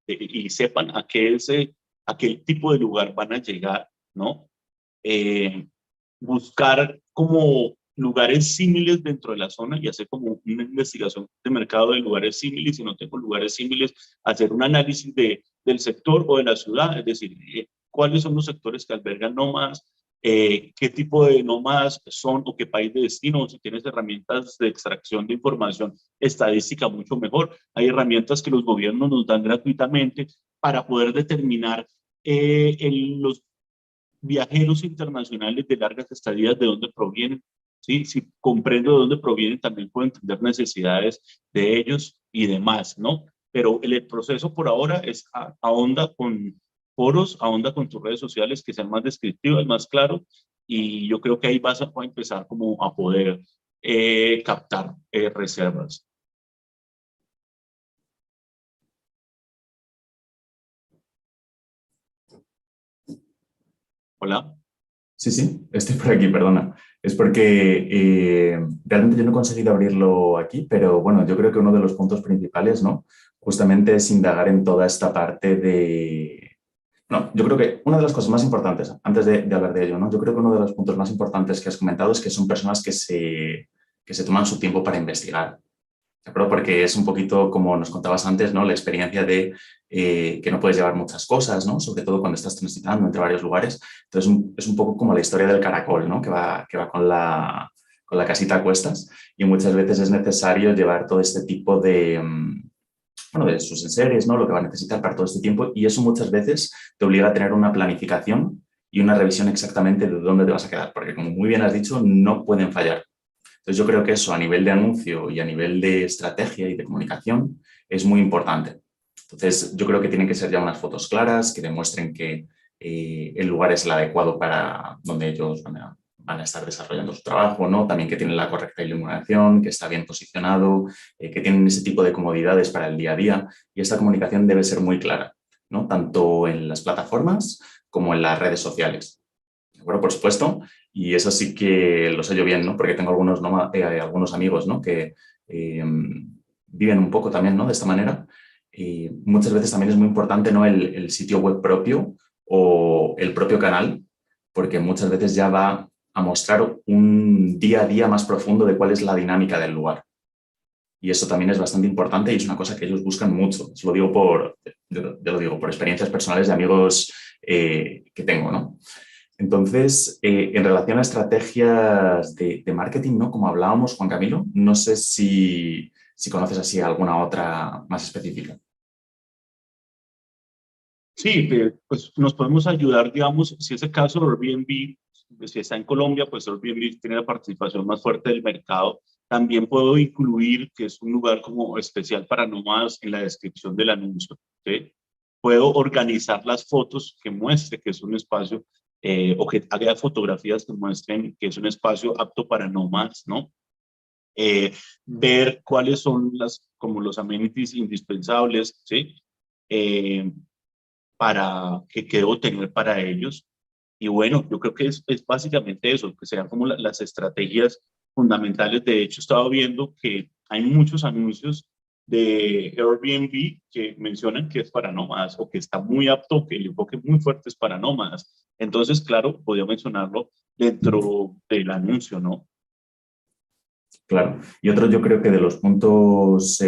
Speaker 2: y sepan a qué tipo de lugar van a llegar, ¿no? Eh, buscar como lugares similares dentro de la zona y hacer como una investigación de mercado de lugares similares. Si no tengo lugares similares, hacer un análisis del sector o de la ciudad, es decir, cuáles son los sectores que albergan nómadas, qué tipo de nómadas son o qué país de destino. Si tienes herramientas de extracción de información estadística, mucho mejor. Hay herramientas que los gobiernos nos dan gratuitamente para poder determinar los viajeros internacionales de largas estadías, de dónde provienen. ¿Sí? Si comprendo de dónde provienen, también puedo entender necesidades de ellos y demás, ¿no? Pero el proceso por ahora es ahonda con foros, ahonda con tus redes sociales que sean más descriptivas, más claros, y yo creo que ahí vas a empezar como a poder captar reservas. Hola.
Speaker 1: Sí, sí, estoy por aquí, perdona. Es porque realmente yo no he conseguido abrirlo aquí, pero bueno, yo creo que uno de los puntos principales, ¿no? Justamente es indagar en toda esta parte de... No, yo creo que una de las cosas más importantes, antes de hablar de ello, ¿no? Yo creo que uno de los puntos más importantes que has comentado es que son personas que se toman su tiempo para investigar. ¿De acuerdo? Porque es un poquito como nos contabas antes, ¿no? La experiencia de que no puedes llevar muchas cosas, ¿no? Sobre todo cuando estás transitando entre varios lugares. Entonces es un poco como la historia del caracol, ¿no? Que va con la casita a cuestas y muchas veces es necesario llevar todo este tipo de, bueno, de sus enseres, ¿no? Lo que va a necesitar para todo este tiempo y eso muchas veces te obliga a tener una planificación y una revisión exactamente de dónde te vas a quedar, porque como muy bien has dicho, no pueden fallar. Entonces yo creo que eso a nivel de anuncio y a nivel de estrategia y de comunicación es muy importante. Entonces yo creo que tienen que ser ya unas fotos claras que demuestren que el lugar es el adecuado para donde ellos van a estar desarrollando su trabajo, ¿no? También que tienen la correcta iluminación, que está bien posicionado, que tienen ese tipo de comodidades para el día a día y esta comunicación debe ser muy clara, ¿no? Tanto en las plataformas como en las redes sociales. ¿De acuerdo? Por supuesto, y eso sí que lo sé yo bien, ¿no? Porque tengo algunos amigos, ¿no? Que viven un poco también, ¿no? De esta manera. Y muchas veces también es muy importante, ¿no? El sitio web propio o el propio canal, porque muchas veces ya va a mostrar un día a día más profundo de cuál es la dinámica del lugar. Y eso también es bastante importante y es una cosa que ellos buscan mucho. Eso lo digo yo lo digo por experiencias personales de amigos que tengo, ¿no? Entonces, en relación a estrategias de marketing, ¿no? Como hablábamos, Juan Camilo, no sé si conoces así alguna otra más específica.
Speaker 2: Sí, pues nos podemos ayudar, digamos, si es el caso de Airbnb, si está en Colombia, pues Airbnb tiene la participación más fuerte del mercado. También puedo incluir que es un lugar como especial para nómadas en la descripción del anuncio, ¿sí? Puedo organizar las fotos que muestre que es un espacio, o que haga fotografías que muestren que es un espacio apto para nómadas, ¿no? Ver cuáles son como los amenities indispensables, ¿sí? Eh, que debo tener para ellos. Y bueno, yo creo que es básicamente eso, que sean como las estrategias fundamentales. De hecho, estaba viendo que hay muchos anuncios de Airbnb que mencionan que es para nómadas o que está muy apto, que el enfoque muy fuerte es para nómadas. Entonces, claro, podía mencionarlo dentro del anuncio, ¿no?
Speaker 1: Claro. Y otro, yo creo que de los puntos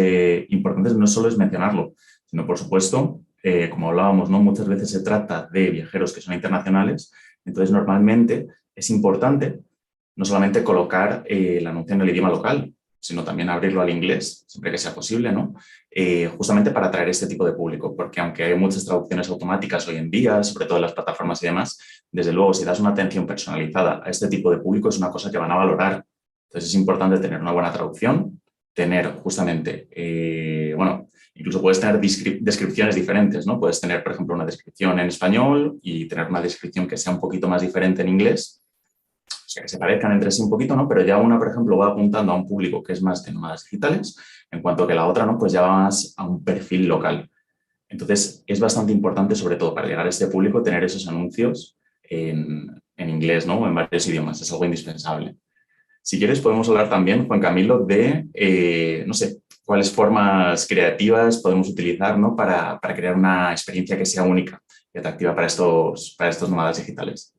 Speaker 1: importantes no solo es mencionarlo, sino, por supuesto, como hablábamos, ¿no? Muchas veces se trata de viajeros que son internacionales, entonces normalmente es importante no solamente colocar el anuncio en el idioma local, sino también abrirlo al inglés, siempre que sea posible, ¿no? Justamente para atraer este tipo de público, porque aunque hay muchas traducciones automáticas hoy en día, sobre todo en las plataformas y demás, desde luego, si das una atención personalizada a este tipo de público, es una cosa que van a valorar. Entonces es importante tener una buena traducción, tener justamente, bueno, incluso puedes tener descripciones diferentes, ¿no? Puedes tener, por ejemplo, una descripción en español y tener una descripción que sea un poquito más diferente en inglés, o sea, que se parezcan entre sí un poquito, ¿no? Pero ya una, por ejemplo, va apuntando a un público que es más de nómadas digitales, en cuanto que la otra, ¿no? Pues ya va más a un perfil local. Entonces, es bastante importante, sobre todo para llegar a este público, tener esos anuncios en inglés, ¿no? O en varios idiomas. Es algo indispensable. Si quieres, podemos hablar también, Juan Camilo, de, no sé, cuáles formas creativas podemos utilizar, ¿no? Para crear una experiencia que sea única y atractiva para estos nómadas digitales.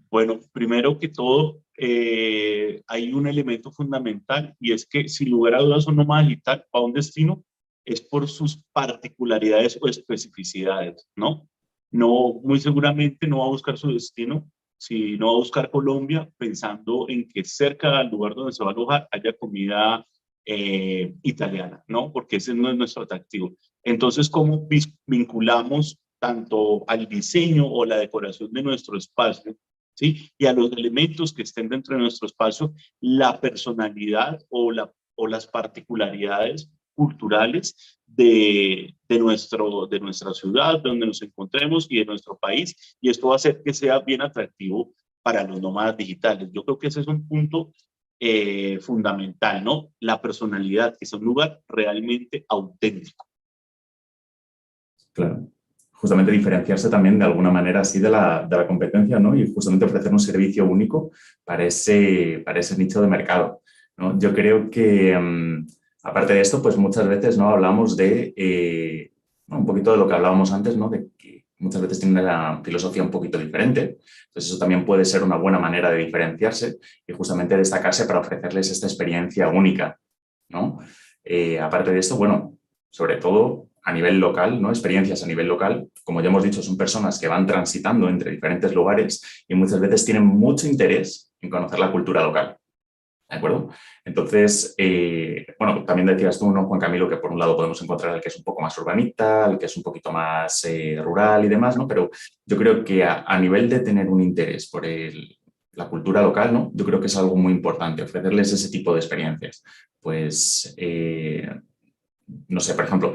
Speaker 2: Bueno, primero que todo, hay un elemento fundamental y es que sin lugar a dudas un nómada digital va a un destino es por sus particularidades o especificidades, ¿no? No, muy seguramente no va a buscar su destino, si no va a buscar Colombia pensando en que cerca al lugar donde se va a alojar haya comida italiana, ¿no? Porque ese no es nuestro atractivo. Entonces, ¿cómo vinculamos tanto al diseño o la decoración de nuestro espacio, ¿sí? Y a los elementos que estén dentro de nuestro espacio, la personalidad o las particularidades culturales de nuestra ciudad, de donde nos encontremos y de nuestro país, y esto va a hacer que sea bien atractivo para los nómadas digitales. Yo creo que ese es un punto fundamental, ¿no? La personalidad, que es un lugar realmente auténtico.
Speaker 1: Claro. Justamente diferenciarse también de alguna manera así de la competencia, ¿no? Y justamente ofrecer un servicio único para ese nicho de mercado, ¿no? Yo creo que, aparte de esto, pues muchas veces, ¿no? Hablamos de, un poquito de lo que hablábamos antes, ¿no? De que muchas veces tienen una filosofía un poquito diferente. Entonces, eso también puede ser una buena manera de diferenciarse y justamente destacarse para ofrecerles esta experiencia única, ¿no? Aparte de esto, bueno, sobre todo a nivel local, ¿no? Experiencias a nivel local, como ya hemos dicho, son personas que van transitando entre diferentes lugares y muchas veces tienen mucho interés en conocer la cultura local. ¿De acuerdo? Entonces, bueno, también decías tú, ¿no, Juan Camilo, que por un lado podemos encontrar el que es un poco más urbanita, el que es un poquito más rural y demás, ¿no? Pero yo creo que a nivel de tener un interés por la cultura local, ¿no? Yo creo que es algo muy importante, ofrecerles ese tipo de experiencias. Pues, no sé, por ejemplo,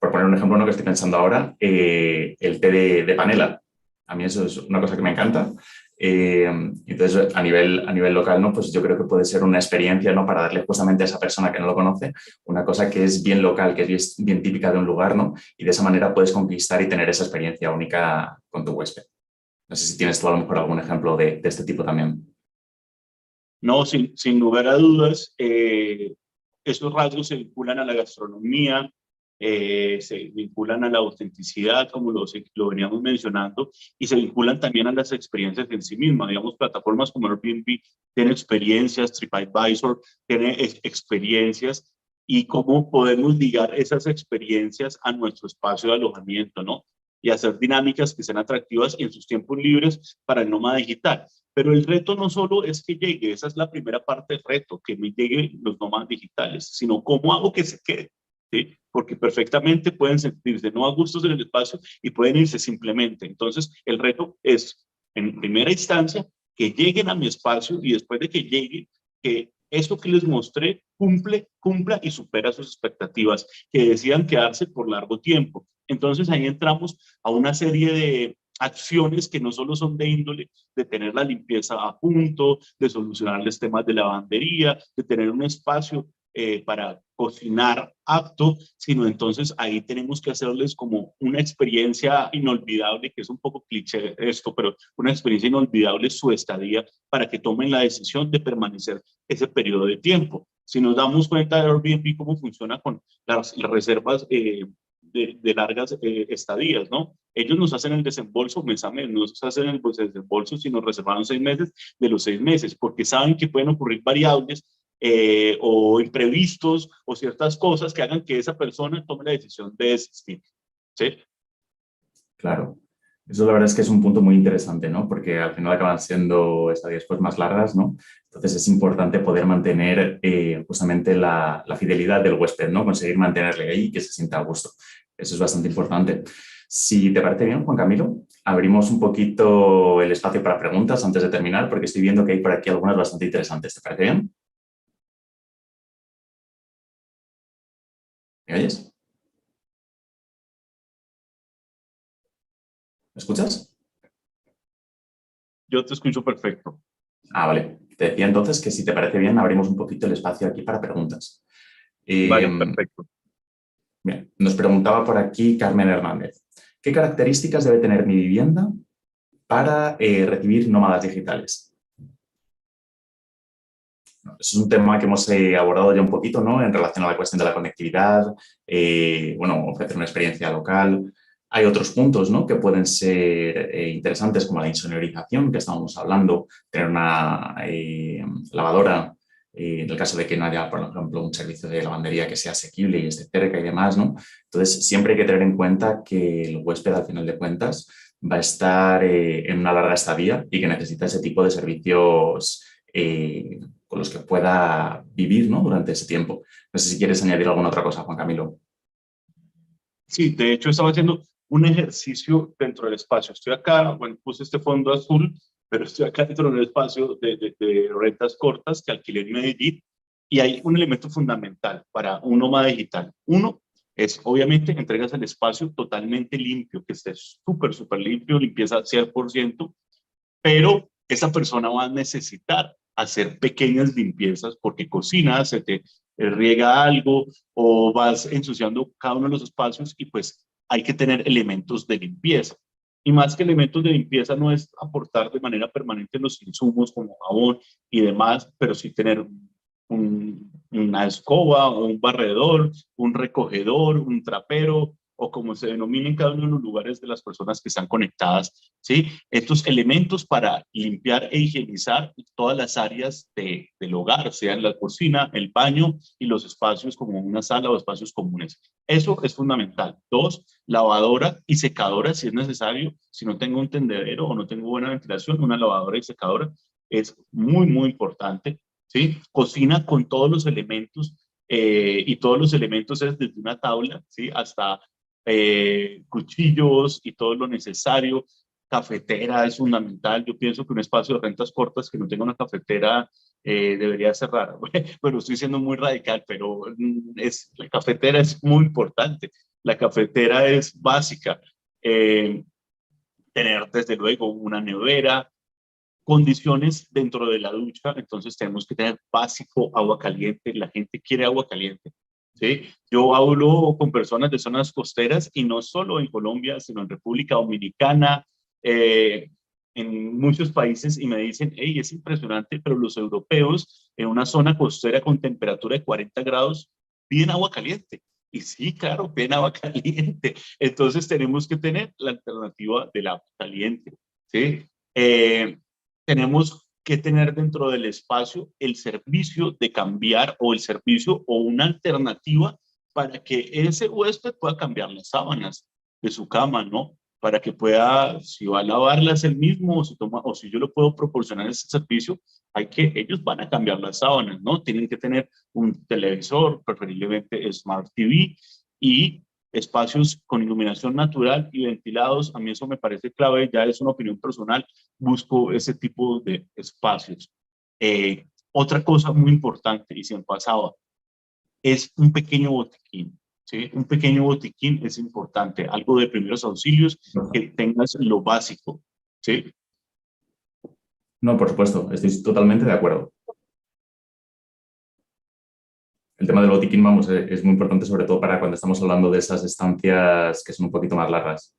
Speaker 1: por poner un ejemplo, ¿no? Que estoy pensando ahora, el té de panela. A mí eso es una cosa que me encanta. Entonces, a nivel local, ¿no? Pues yo creo que puede ser una experiencia, ¿no? Para darle justamente a esa persona que no lo conoce una cosa que es bien local, que es bien típica de un lugar, ¿no? Y de esa manera puedes conquistar y tener esa experiencia única con tu huésped. No sé si tienes tú a lo mejor algún ejemplo de este tipo también.
Speaker 2: No, sin lugar a dudas, esos rasgos se vinculan a la gastronomía, se vinculan a la autenticidad, como lo veníamos mencionando, y se vinculan también a las experiencias en sí mismas. Digamos, plataformas como Airbnb tienen experiencias, TripAdvisor tiene experiencias, y cómo podemos ligar esas experiencias a nuestro espacio de alojamiento, ¿no? Y hacer dinámicas que sean atractivas en sus tiempos libres para el nómada digital. Pero el reto no solo es que llegue, esa es la primera parte del reto, que me lleguen los nómadas digitales, sino cómo hago que se quede, ¿sí? Porque perfectamente pueden sentirse no a gustos en el espacio y pueden irse simplemente. Entonces, el reto es en primera instancia, que lleguen a mi espacio y después de que lleguen, que eso que les mostré cumpla y supera sus expectativas, que decidan quedarse por largo tiempo. Entonces ahí entramos a una serie de acciones que no solo son de índole de tener la limpieza a punto, de solucionarles temas de lavandería, de tener un espacio para cocinar apto, sino entonces ahí tenemos que hacerles como una experiencia inolvidable, que es un poco cliché esto, pero una experiencia inolvidable su estadía para que tomen la decisión de permanecer ese periodo de tiempo. Si nos damos cuenta de Airbnb cómo funciona con las reservas de largas estadías, ¿no? Ellos nos hacen el desembolso mes a mes, no nos hacen el desembolso si nos reservaron 6 meses de los 6 meses, porque saben que pueden ocurrir variables o imprevistos o ciertas cosas que hagan que esa persona tome la decisión de desistir, ¿sí?
Speaker 1: Claro. Eso la verdad es que es un punto muy interesante, ¿no? Porque al final acaban siendo estadías pues más largas, ¿no? Entonces es importante poder mantener justamente la fidelidad del huésped, ¿no? Conseguir mantenerle ahí y que se sienta a gusto. Eso es bastante importante. Si te parece bien, Juan Camilo, abrimos un poquito el espacio para preguntas antes de terminar, porque estoy viendo que hay por aquí algunas bastante interesantes. ¿Te parece bien? ¿Me oyes? ¿Me escuchas?
Speaker 2: Yo te escucho perfecto.
Speaker 1: Ah, vale. Te decía entonces que si te parece bien, abrimos un poquito el espacio aquí para preguntas.
Speaker 2: Vale, perfecto.
Speaker 1: Bien, nos preguntaba por aquí Carmen Hernández. ¿Qué características debe tener mi vivienda para recibir nómadas digitales? Es un tema que hemos abordado ya un poquito, ¿no? En relación a la cuestión de la conectividad, bueno, ofrecer una experiencia local. Hay otros puntos, ¿no? Que pueden ser interesantes, como la insonorización, que estábamos hablando, tener una lavadora, en el caso de que no haya, por ejemplo, un servicio de lavandería que sea asequible y esté cerca y demás, ¿no? Entonces, siempre hay que tener en cuenta que el huésped, al final de cuentas, va a estar en una larga estadía y que necesita ese tipo de servicios con los que pueda vivir, ¿no? Durante ese tiempo. No sé si quieres añadir alguna otra cosa, Juan Camilo.
Speaker 2: Sí, de hecho estaba haciendo un ejercicio dentro del espacio. Estoy acá, bueno, puse este fondo azul, pero estoy acá dentro del espacio de rentas cortas que alquilé en Medellín y hay un elemento fundamental para un nómada digital. Uno es, obviamente, entregas el espacio totalmente limpio, que esté súper limpio, limpieza 100%, pero esa persona va a necesitar hacer pequeñas limpiezas porque cocina, se te riega algo o vas ensuciando cada uno de los espacios y pues hay que tener elementos de limpieza. Y más que elementos de limpieza no es aportar de manera permanente los insumos como jabón y demás, pero sí tener una escoba o un barredor, un recogedor, un trapero o como se denomina en cada uno de los lugares de las personas que están conectadas, ¿sí? Estos elementos para limpiar e higienizar todas las áreas del hogar, sea en la cocina, el baño y los espacios como una sala o espacios comunes. Eso es fundamental. Dos, lavadora y secadora si es necesario. Si no tengo un tendedero o no tengo buena ventilación, una lavadora y secadora es muy importante, ¿sí? Cocina con todos los elementos y todos los elementos es desde una tabla, ¿sí? Hasta cuchillos y todo lo necesario. Cafetera es fundamental. Yo pienso que un espacio de rentas cortas que no tenga una cafetera debería cerrar. Bueno, estoy siendo muy radical, pero la cafetera es muy importante. La cafetera es básica. Eh, Tener desde luego una nevera, condiciones dentro de la ducha, entonces tenemos que tener básico agua caliente, la gente quiere agua caliente, ¿sí? Yo hablo con personas de zonas costeras y no solo en Colombia, sino en República Dominicana, eh, en muchos países y me dicen, hey, es impresionante, pero los europeos en una zona costera con temperatura de 40 grados piden agua caliente. Y sí, claro, piden agua caliente. Entonces tenemos que tener la alternativa del agua caliente, ¿sí? Eh, Tenemos que tener dentro del espacio el servicio de cambiar o el servicio o una alternativa para que ese huésped pueda cambiar las sábanas de su cama, ¿no? Para que pueda, si va a lavarlas él mismo o si, toma, o si yo le puedo proporcionar ese servicio, ellos van a cambiar las sábanas, ¿no? Tienen que tener un televisor, preferiblemente Smart TV, y espacios con iluminación natural y ventilados. A mí eso me parece clave, ya es una opinión personal, busco ese tipo de espacios. Otra cosa muy importante, y se me pasaba, es un pequeño botiquín. ¿Sí? Un pequeño botiquín es importante, algo de primeros auxilios, que tengas lo básico. ¿Sí?
Speaker 1: No, por supuesto, estoy totalmente de acuerdo. El tema del botiquín, vamos, es muy importante, sobre todo para cuando estamos hablando de esas estancias que son un poquito más largas.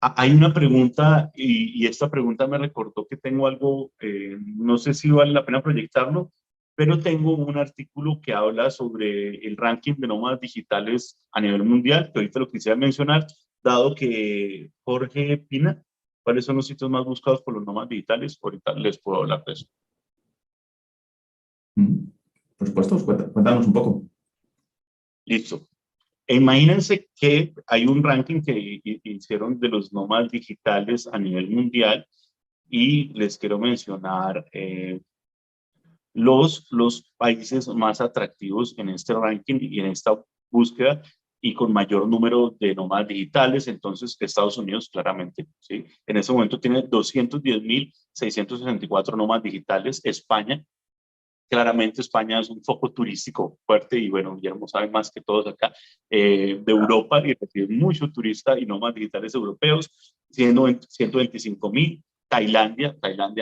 Speaker 2: Hay una pregunta, y esta pregunta me recordó que tengo algo, no sé si vale la pena proyectarlo, pero tengo un artículo que habla sobre el ranking de nómadas digitales a nivel mundial, que ahorita lo quisiera mencionar, dado que Jorge Pina, ¿cuáles son los sitios más buscados por los nómadas digitales? Ahorita les puedo hablar de eso.
Speaker 1: Por supuesto, cuéntanos un poco.
Speaker 2: Listo. Imagínense que hay un ranking que hicieron de los nómadas digitales a nivel mundial y les quiero mencionar los países más atractivos en este ranking y en esta búsqueda y con mayor número de nómadas digitales. Entonces, Estados Unidos claramente, ¿sí? En ese momento tiene 210.664 nómadas digitales. España, claramente España es un foco turístico fuerte y bueno, Guillermo sabe más que todos acá, de Europa, y recibe mucho turista y nómadas digitales europeos, siendo 125.000. Tailandia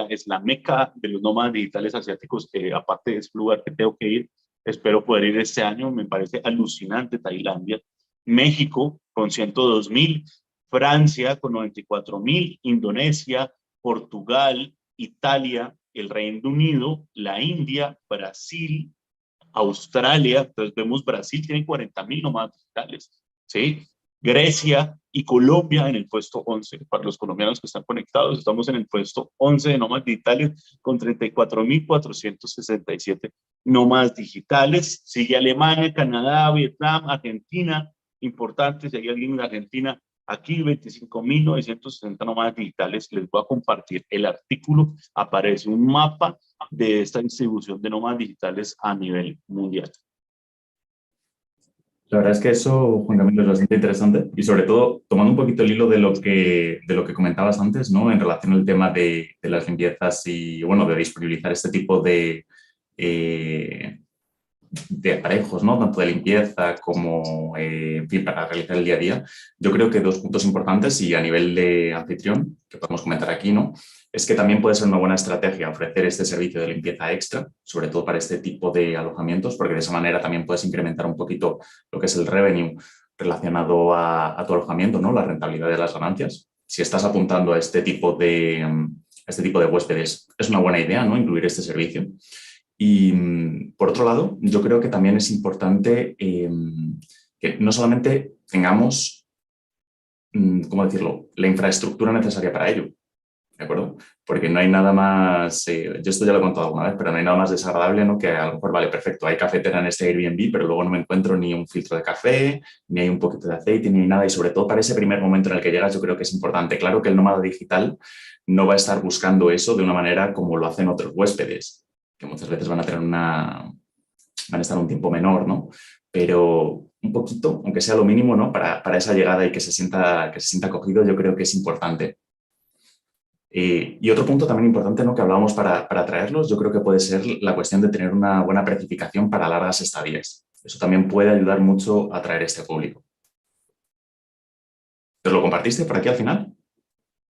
Speaker 2: es la meca de los nómadas digitales asiáticos, aparte es un lugar que tengo que ir, espero poder ir este año, me parece alucinante Tailandia. México con 102.000, Francia con 94.000, Indonesia, Portugal, Italia, el Reino Unido, la India, Brasil, Australia. Entonces vemos Brasil tiene 40.000 nómadas digitales, ¿sí? Grecia y Colombia en el puesto 11. Para los colombianos que están conectados, estamos en el puesto 11 de nómadas digitales con 34.467 nómadas digitales. Sigue Alemania, Canadá, Vietnam, Argentina, importante, si hay alguien en Argentina, aquí 25.960 nómadas digitales. Les voy a compartir el artículo, aparece un mapa de esta distribución de nómadas digitales a nivel mundial.
Speaker 1: La verdad es que eso, Juan Camilo, es bastante interesante y sobre todo tomando un poquito el hilo de lo que comentabas antes, ¿no? En relación al tema de las limpiezas y, bueno, de disponibilizar este tipo de aparejos, ¿no? Tanto de limpieza como en fin, para realizar el día a día. Yo creo que dos puntos importantes y a nivel de anfitrión, que podemos comentar aquí, ¿no? Es que también puede ser una buena estrategia ofrecer este servicio de limpieza extra, sobre todo para este tipo de alojamientos, porque de esa manera también puedes incrementar un poquito lo que es el revenue relacionado a tu alojamiento, ¿no? La rentabilidad de las ganancias. Si estás apuntando a este tipo de huéspedes, es una buena idea, ¿no? Incluir este servicio. Y por otro lado, yo creo que también es importante que no solamente tengamos, ¿cómo decirlo?, la infraestructura necesaria para ello, ¿de acuerdo? Porque no hay nada más, yo esto ya lo he contado alguna vez, pero no hay nada más desagradable, ¿no? Que a lo mejor, vale, perfecto, hay cafetera en este Airbnb, pero luego no me encuentro ni un filtro de café, ni hay un poquito de aceite, ni nada. Y sobre todo para ese primer momento en el que llegas, yo creo que es importante. Claro que el nómada digital no va a estar buscando eso de una manera como lo hacen otros huéspedes, que muchas veces van a estar un tiempo menor, ¿no? Pero un poquito, aunque sea lo mínimo, ¿no? Para esa llegada y que se sienta acogido, yo creo que es importante. Y otro punto también importante, ¿no? Que hablábamos para atraerlos, yo creo que puede ser la cuestión de tener una buena precipitación para largas estadías. Eso también puede ayudar mucho a atraer este público. ¿Te lo compartiste por aquí al final?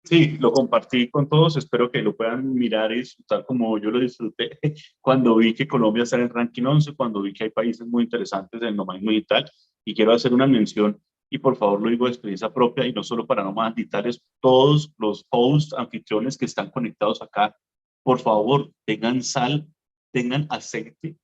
Speaker 2: Sí, lo compartí con todos, espero que lo puedan mirar y disfrutar como yo lo disfruté cuando vi que Colombia está en el ranking 11, cuando vi que hay países muy interesantes en el nomadismo digital, y quiero hacer una mención, y por favor lo digo de experiencia propia y no solo para nómadas digitales, todos los hosts, anfitriones que están conectados acá, por favor, tengan sal, tengan aceite,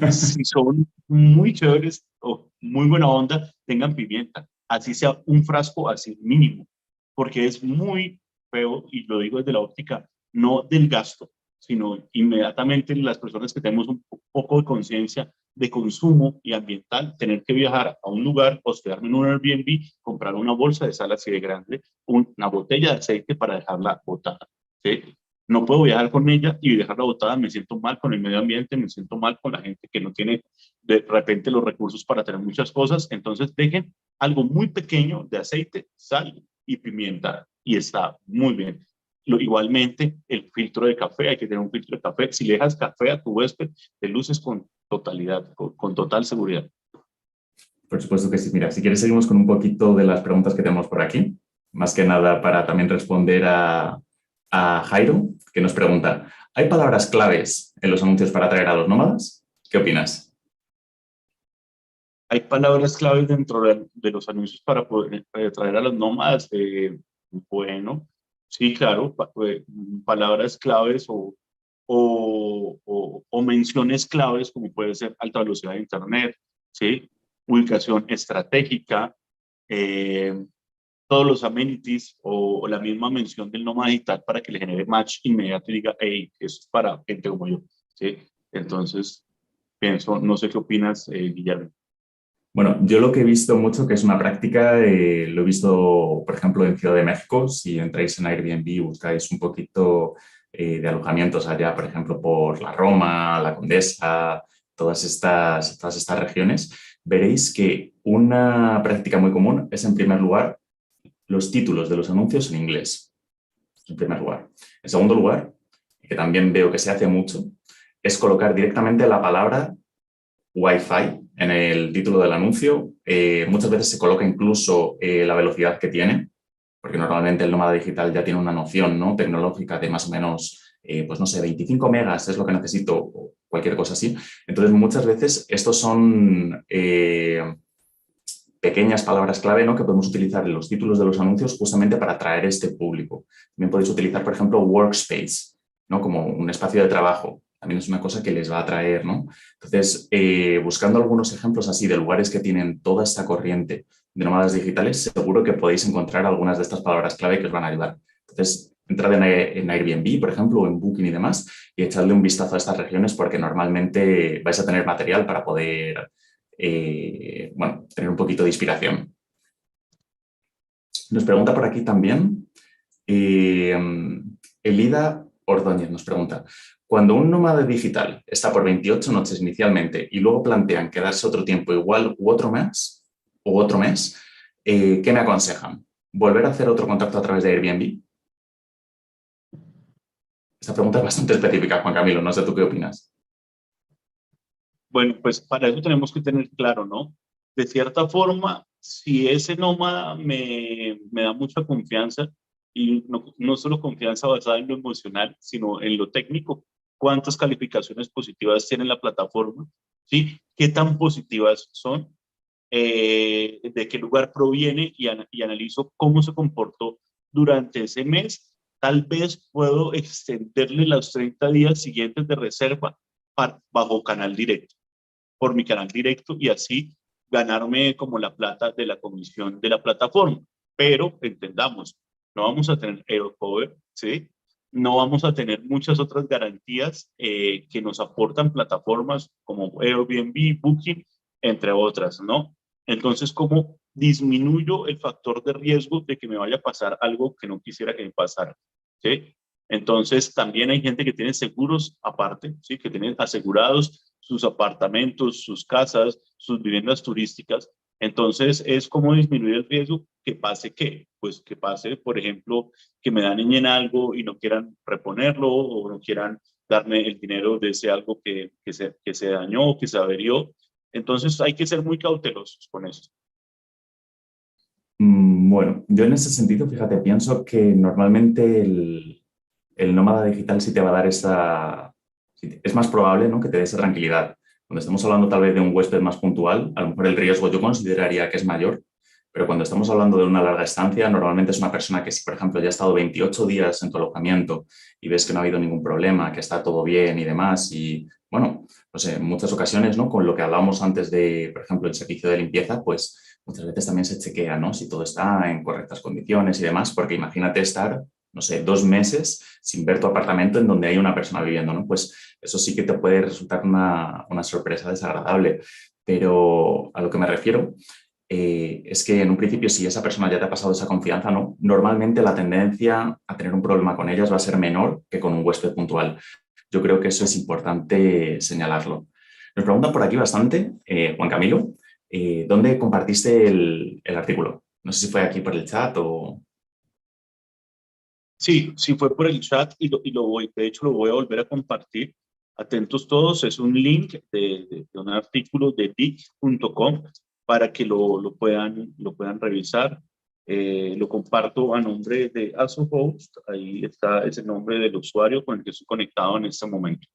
Speaker 2: si son muy chéveres o muy buena onda, tengan pimienta, así sea un frasco así mínimo, porque es muy feo, y lo digo desde la óptica, no del gasto, sino inmediatamente las personas que tenemos un poco de conciencia de consumo y ambiental, tener que viajar a un lugar, hospedarme en un Airbnb, comprar una bolsa de sal así de grande, una botella de aceite para dejarla botada, ¿sí? No puedo viajar con ella y dejarla botada, me siento mal con el medio ambiente, me siento mal con la gente que no tiene de repente los recursos para tener muchas cosas, entonces dejen algo muy pequeño de aceite, sal y pimienta y está muy bien. Igualmente, el filtro de café, hay que tener un filtro de café. Si le dejas café a tu huésped, te luces con totalidad, con total seguridad.
Speaker 1: Por supuesto que sí. Mira, si quieres seguimos con un poquito de las preguntas que tenemos por aquí. Más que nada para también responder a Jairo, que nos pregunta, ¿hay palabras claves en los anuncios para atraer a los nómadas? ¿Qué opinas?
Speaker 2: Hay palabras claves dentro de los anuncios para poder atraer a los nómadas. Bueno, sí, claro, palabras claves o menciones claves como puede ser alta velocidad de internet, ¿sí? Ubicación estratégica, eh, todos los amenities o la misma mención del nómada digital para que le genere match inmediato y diga, hey, eso es para gente como yo, ¿sí? Entonces, pienso, no sé qué opinas, Guillermo.
Speaker 1: Bueno, yo lo que he visto mucho, que es una práctica, lo he visto, por ejemplo, en Ciudad de México. Si entráis en Airbnb y buscáis un poquito de alojamientos allá, por ejemplo, por la Roma, la Condesa, todas estas regiones, veréis que una práctica muy común es, en primer lugar, los títulos de los anuncios en inglés, en primer lugar. En segundo lugar, que también veo que se hace mucho, es colocar directamente la palabra Wi-Fi en el título del anuncio. Muchas veces se coloca incluso la velocidad que tiene, porque normalmente el nómada digital ya tiene una noción, ¿no?, tecnológica de más o menos, pues no sé, 25 megas es lo que necesito o cualquier cosa así. Entonces, muchas veces estos son pequeñas palabras clave, ¿no?, que podemos utilizar en los títulos de los anuncios justamente para atraer este público. También podéis utilizar, por ejemplo, workspace, ¿no?, como un espacio de trabajo. También es una cosa que les va a atraer, ¿no? Entonces, buscando algunos ejemplos así de lugares que tienen toda esta corriente de nómadas digitales, seguro que podéis encontrar algunas de estas palabras clave que os van a ayudar. Entonces, entrad en Airbnb, por ejemplo, o en Booking y demás, y echadle un vistazo a estas regiones porque normalmente vais a tener material para poder bueno, tener un poquito de inspiración. Nos pregunta por aquí también, Elida Ordóñez nos pregunta, cuando un nómada digital está por 28 noches inicialmente y luego plantean quedarse otro tiempo igual u otro mes, ¿qué me aconsejan? ¿Volver a hacer otro contacto a través de Airbnb? Esta pregunta es bastante específica, Juan Camilo, no sé tú qué opinas.
Speaker 2: Bueno, pues para eso tenemos que tener claro, ¿no? De cierta forma, si ese nómada me da mucha confianza, y no solo confianza basada en lo emocional, sino en lo técnico, cuántas calificaciones positivas tiene la plataforma, ¿sí? ¿Qué tan positivas son? De qué lugar proviene y analizo cómo se comportó durante ese mes. Tal vez puedo extenderle los 30 días siguientes de reserva bajo canal directo, por mi canal directo y así ganarme como la plata de la comisión de la plataforma. Pero entendamos, no vamos a tener AirCover, ¿sí? No vamos a tener muchas otras garantías que nos aportan plataformas como Airbnb, Booking, entre otras, ¿no? Entonces, ¿cómo disminuyo el factor de riesgo de que me vaya a pasar algo que no quisiera que me pasara? ¿Sí? Entonces, también hay gente que tiene seguros aparte, ¿sí? Que tienen asegurados sus apartamentos, sus casas, sus viviendas turísticas. Entonces, es como disminuir el riesgo que pase qué, pues que pase, por ejemplo, que me dañen algo y no quieran reponerlo o no quieran darme el dinero de ese algo que se dañó, que se averió. Entonces, hay que ser muy cautelosos con esto.
Speaker 1: Bueno, yo en ese sentido, fíjate, pienso que normalmente el nómada digital sí te va a dar esa... Es más probable, ¿no?, que te dé esa tranquilidad. Cuando estamos hablando tal vez de un huésped más puntual, a lo mejor el riesgo yo consideraría que es mayor, pero cuando estamos hablando de una larga estancia, normalmente es una persona que si, por ejemplo, ya ha estado 28 días en tu alojamiento y ves que no ha habido ningún problema, que está todo bien y demás, y bueno, no sé, en muchas ocasiones, ¿no?, con lo que hablábamos antes de, por ejemplo, el servicio de limpieza, pues muchas veces también se chequea, ¿no?, si todo está en correctas condiciones y demás, porque imagínate estar, no sé, 2 meses sin ver tu apartamento en donde hay una persona viviendo, ¿no? Pues eso sí que te puede resultar una sorpresa desagradable. Pero a lo que me refiero es que en un principio, si esa persona ya te ha pasado esa confianza, ¿no?, normalmente la tendencia a tener un problema con ellas va a ser menor que con un huésped puntual. Yo creo que eso es importante señalarlo. Nos preguntan por aquí bastante, Juan Camilo, ¿dónde compartiste el artículo? No sé si fue aquí por el chat o...
Speaker 2: Sí, sí fue por el chat de hecho lo voy a volver a compartir. Atentos todos, es un link de un artículo de dig.com para que lo puedan revisar. Lo comparto a nombre de AsoHost, ahí está ese nombre del usuario con el que estoy conectado en este momento.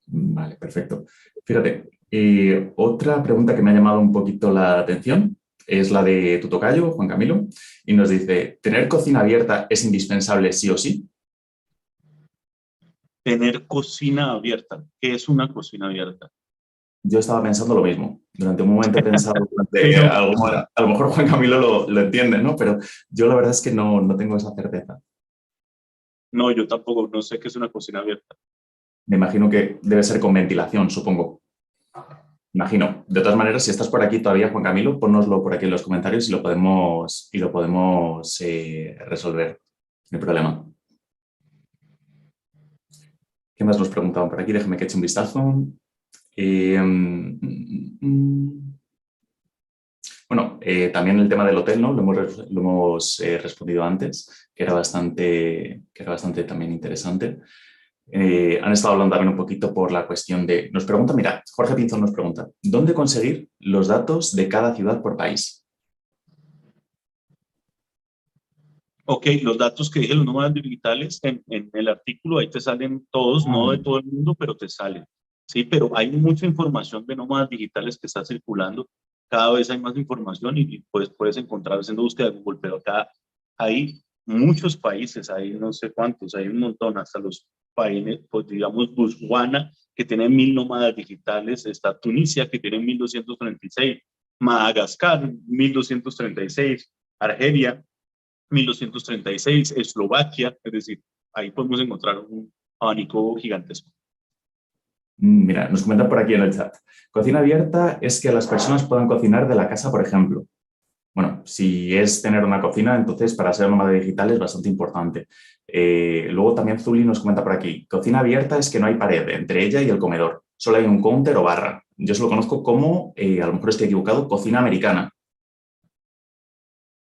Speaker 1: Vale, perfecto. Fíjate, otra pregunta que me ha llamado un poquito la atención es la de tu tocayo, Juan Camilo, y nos dice, ¿tener cocina abierta es indispensable sí o sí?
Speaker 2: Tener cocina abierta. ¿Qué es una cocina abierta?
Speaker 1: Yo estaba pensando lo mismo. Durante un momento he pensado,
Speaker 2: Pero
Speaker 1: a lo mejor Juan Camilo lo entiende, ¿no? Pero yo la verdad es que no tengo esa certeza.
Speaker 2: no, yo tampoco, no sé qué es una cocina abierta.
Speaker 1: Me imagino que debe ser con ventilación, supongo. Imagino. De todas maneras, si estás por aquí todavía, Juan Camilo, ponnoslo por aquí en los comentarios y lo podemos resolver. No hay problema. ¿Qué más nos preguntaban por aquí? Déjame que eche un vistazo. Bueno, también el tema del hotel, ¿no? Lo hemos respondido antes, que era bastante también interesante. Han estado hablando también un poquito por la cuestión de... Nos pregunta, mira, Jorge Pinzón nos pregunta, ¿dónde conseguir los datos de cada ciudad por país?
Speaker 2: Ok, los datos que dije, los nómadas digitales, en el artículo ahí te salen todos, no de todo el mundo, pero te salen. Sí, pero hay mucha información de nómadas digitales que está circulando. Cada vez hay más información y pues puedes encontrar haciendo búsqueda de Google, pero acá hay muchos países, hay no sé cuántos, hay un montón, hasta los países, pues digamos, Botswana, que tiene 1000 nómadas digitales, está Tunisia, que tiene 1236, Madagascar, 1236, Argelia, 1236, Eslovaquia, es decir, ahí podemos encontrar un abanico gigantesco.
Speaker 1: Mira, nos comentan por aquí en el chat. Cocina abierta es que las personas puedan cocinar de la casa, por ejemplo. Bueno, si es tener una cocina, entonces para ser nómada digital es bastante importante. Luego también Zuli nos comenta por aquí, cocina abierta es que no hay pared entre ella y el comedor, solo hay un counter o barra. Yo se lo conozco como, a lo mejor estoy equivocado, cocina americana.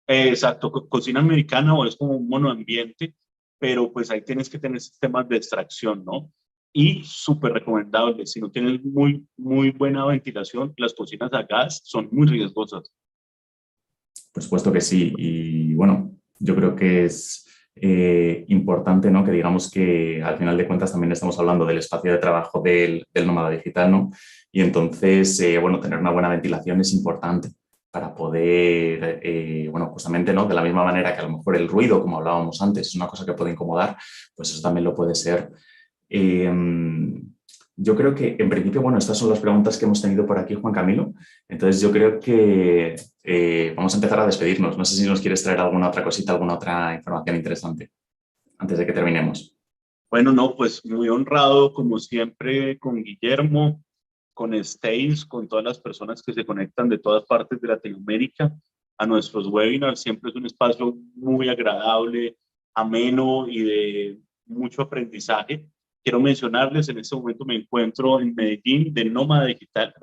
Speaker 2: Exacto, cocina americana o es como un monoambiente, pero pues ahí tienes que tener sistemas de extracción, ¿no? Y súper recomendable, si no tienes muy buena ventilación, las cocinas a gas son muy riesgosas.
Speaker 1: Por supuesto que sí. Y bueno, yo creo que es importante, ¿no? Que digamos que al final de cuentas también estamos hablando del espacio de trabajo del nómada digital, ¿no? Y entonces, bueno, tener una buena ventilación es importante para poder, bueno, justamente, ¿no? De la misma manera que a lo mejor el ruido, como hablábamos antes, es una cosa que puede incomodar, pues eso también lo puede ser. Eh, yo creo que, en principio, bueno, estas son las preguntas que hemos tenido por aquí, Juan Camilo. Entonces, yo creo que vamos a empezar a despedirnos. No sé si nos quieres traer alguna otra cosita, alguna otra información interesante antes de que terminemos.
Speaker 2: Bueno, no, pues muy honrado, como siempre, con Guillermo, con Stace, con todas las personas que se conectan de todas partes de Latinoamérica a nuestros webinars. Siempre es un espacio muy agradable, ameno y de mucho aprendizaje. Quiero mencionarles, en este momento me encuentro en Medellín de Nómada Digital,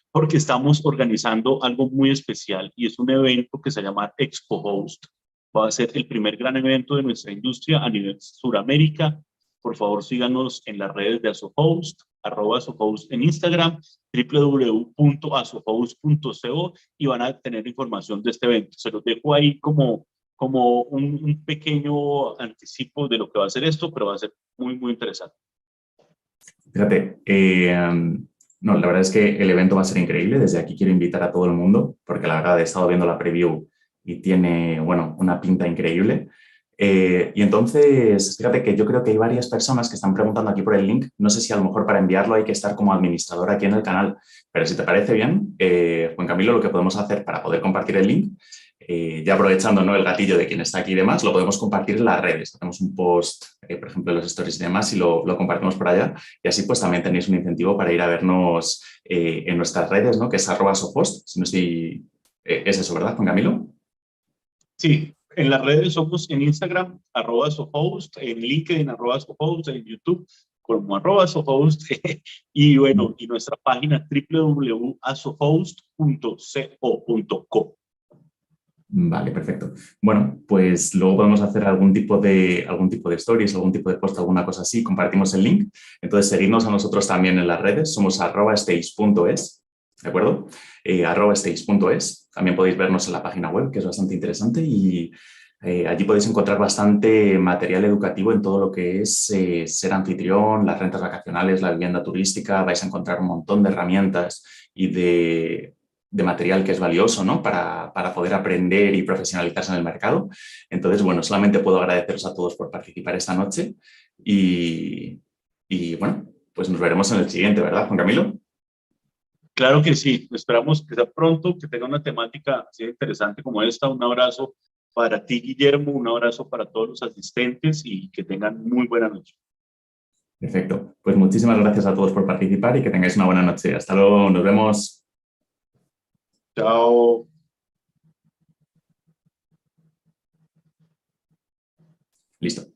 Speaker 2: porque estamos organizando algo muy especial y es un evento que se llama Expo Host. Va a ser el primer gran evento de nuestra industria a nivel Suramérica. Por favor, síganos en las redes de AsoHost, @AsoHost en Instagram, www.asohost.co y van a tener información de este evento. Se los dejo ahí como un pequeño anticipo de lo que va a ser esto, pero va a ser muy interesante.
Speaker 1: Fíjate, no, la verdad es que el evento va a ser increíble. Desde aquí quiero invitar a todo el mundo, porque la verdad he estado viendo la preview y tiene, bueno, una pinta increíble. Y entonces, fíjate que yo creo que hay varias personas que están preguntando aquí por el link. No sé si a lo mejor para enviarlo hay que estar como administrador aquí en el canal, pero si te parece bien, Juan Camilo, lo que podemos hacer para poder compartir el link, ya aprovechando, ¿no?, el gatillo de quien está aquí y demás, lo podemos compartir en las redes. Hacemos un post, por ejemplo, en los stories y demás y lo compartimos por allá. Y así pues también tenéis un incentivo para ir a vernos en nuestras redes, ¿no?, que es @sopost. Si no estoy, es eso, ¿verdad, Juan Camilo?
Speaker 2: Sí, en las redes somos en Instagram, @sohost, en LinkedIn, @sohost, en YouTube, como @Sohost, y bueno, y nuestra página www.asohost.co.co.
Speaker 1: Vale, perfecto. Bueno, pues luego podemos hacer algún tipo de stories, algún tipo de post, alguna cosa así, compartimos el link. Entonces, seguidnos a nosotros también en las redes, somos @stage.es, ¿de acuerdo? @stage.es. También podéis vernos en la página web, que es bastante interesante, y allí podéis encontrar bastante material educativo en todo lo que es ser anfitrión, las rentas vacacionales, la vivienda turística. Vais a encontrar un montón de herramientas y de material que es valioso, ¿no? Para poder aprender y profesionalizarse en el mercado. Entonces, bueno, solamente puedo agradeceros a todos por participar esta noche y bueno, pues nos veremos en el siguiente, ¿verdad, Juan Camilo?
Speaker 2: Claro que sí, esperamos que sea pronto, que tenga una temática así de interesante como esta. Un abrazo para ti, Guillermo, un abrazo para todos los asistentes y que tengan muy buena noche.
Speaker 1: Perfecto. Pues muchísimas gracias a todos por participar y que tengáis una buena noche. Hasta luego, nos vemos.
Speaker 2: Chao.
Speaker 1: Listo.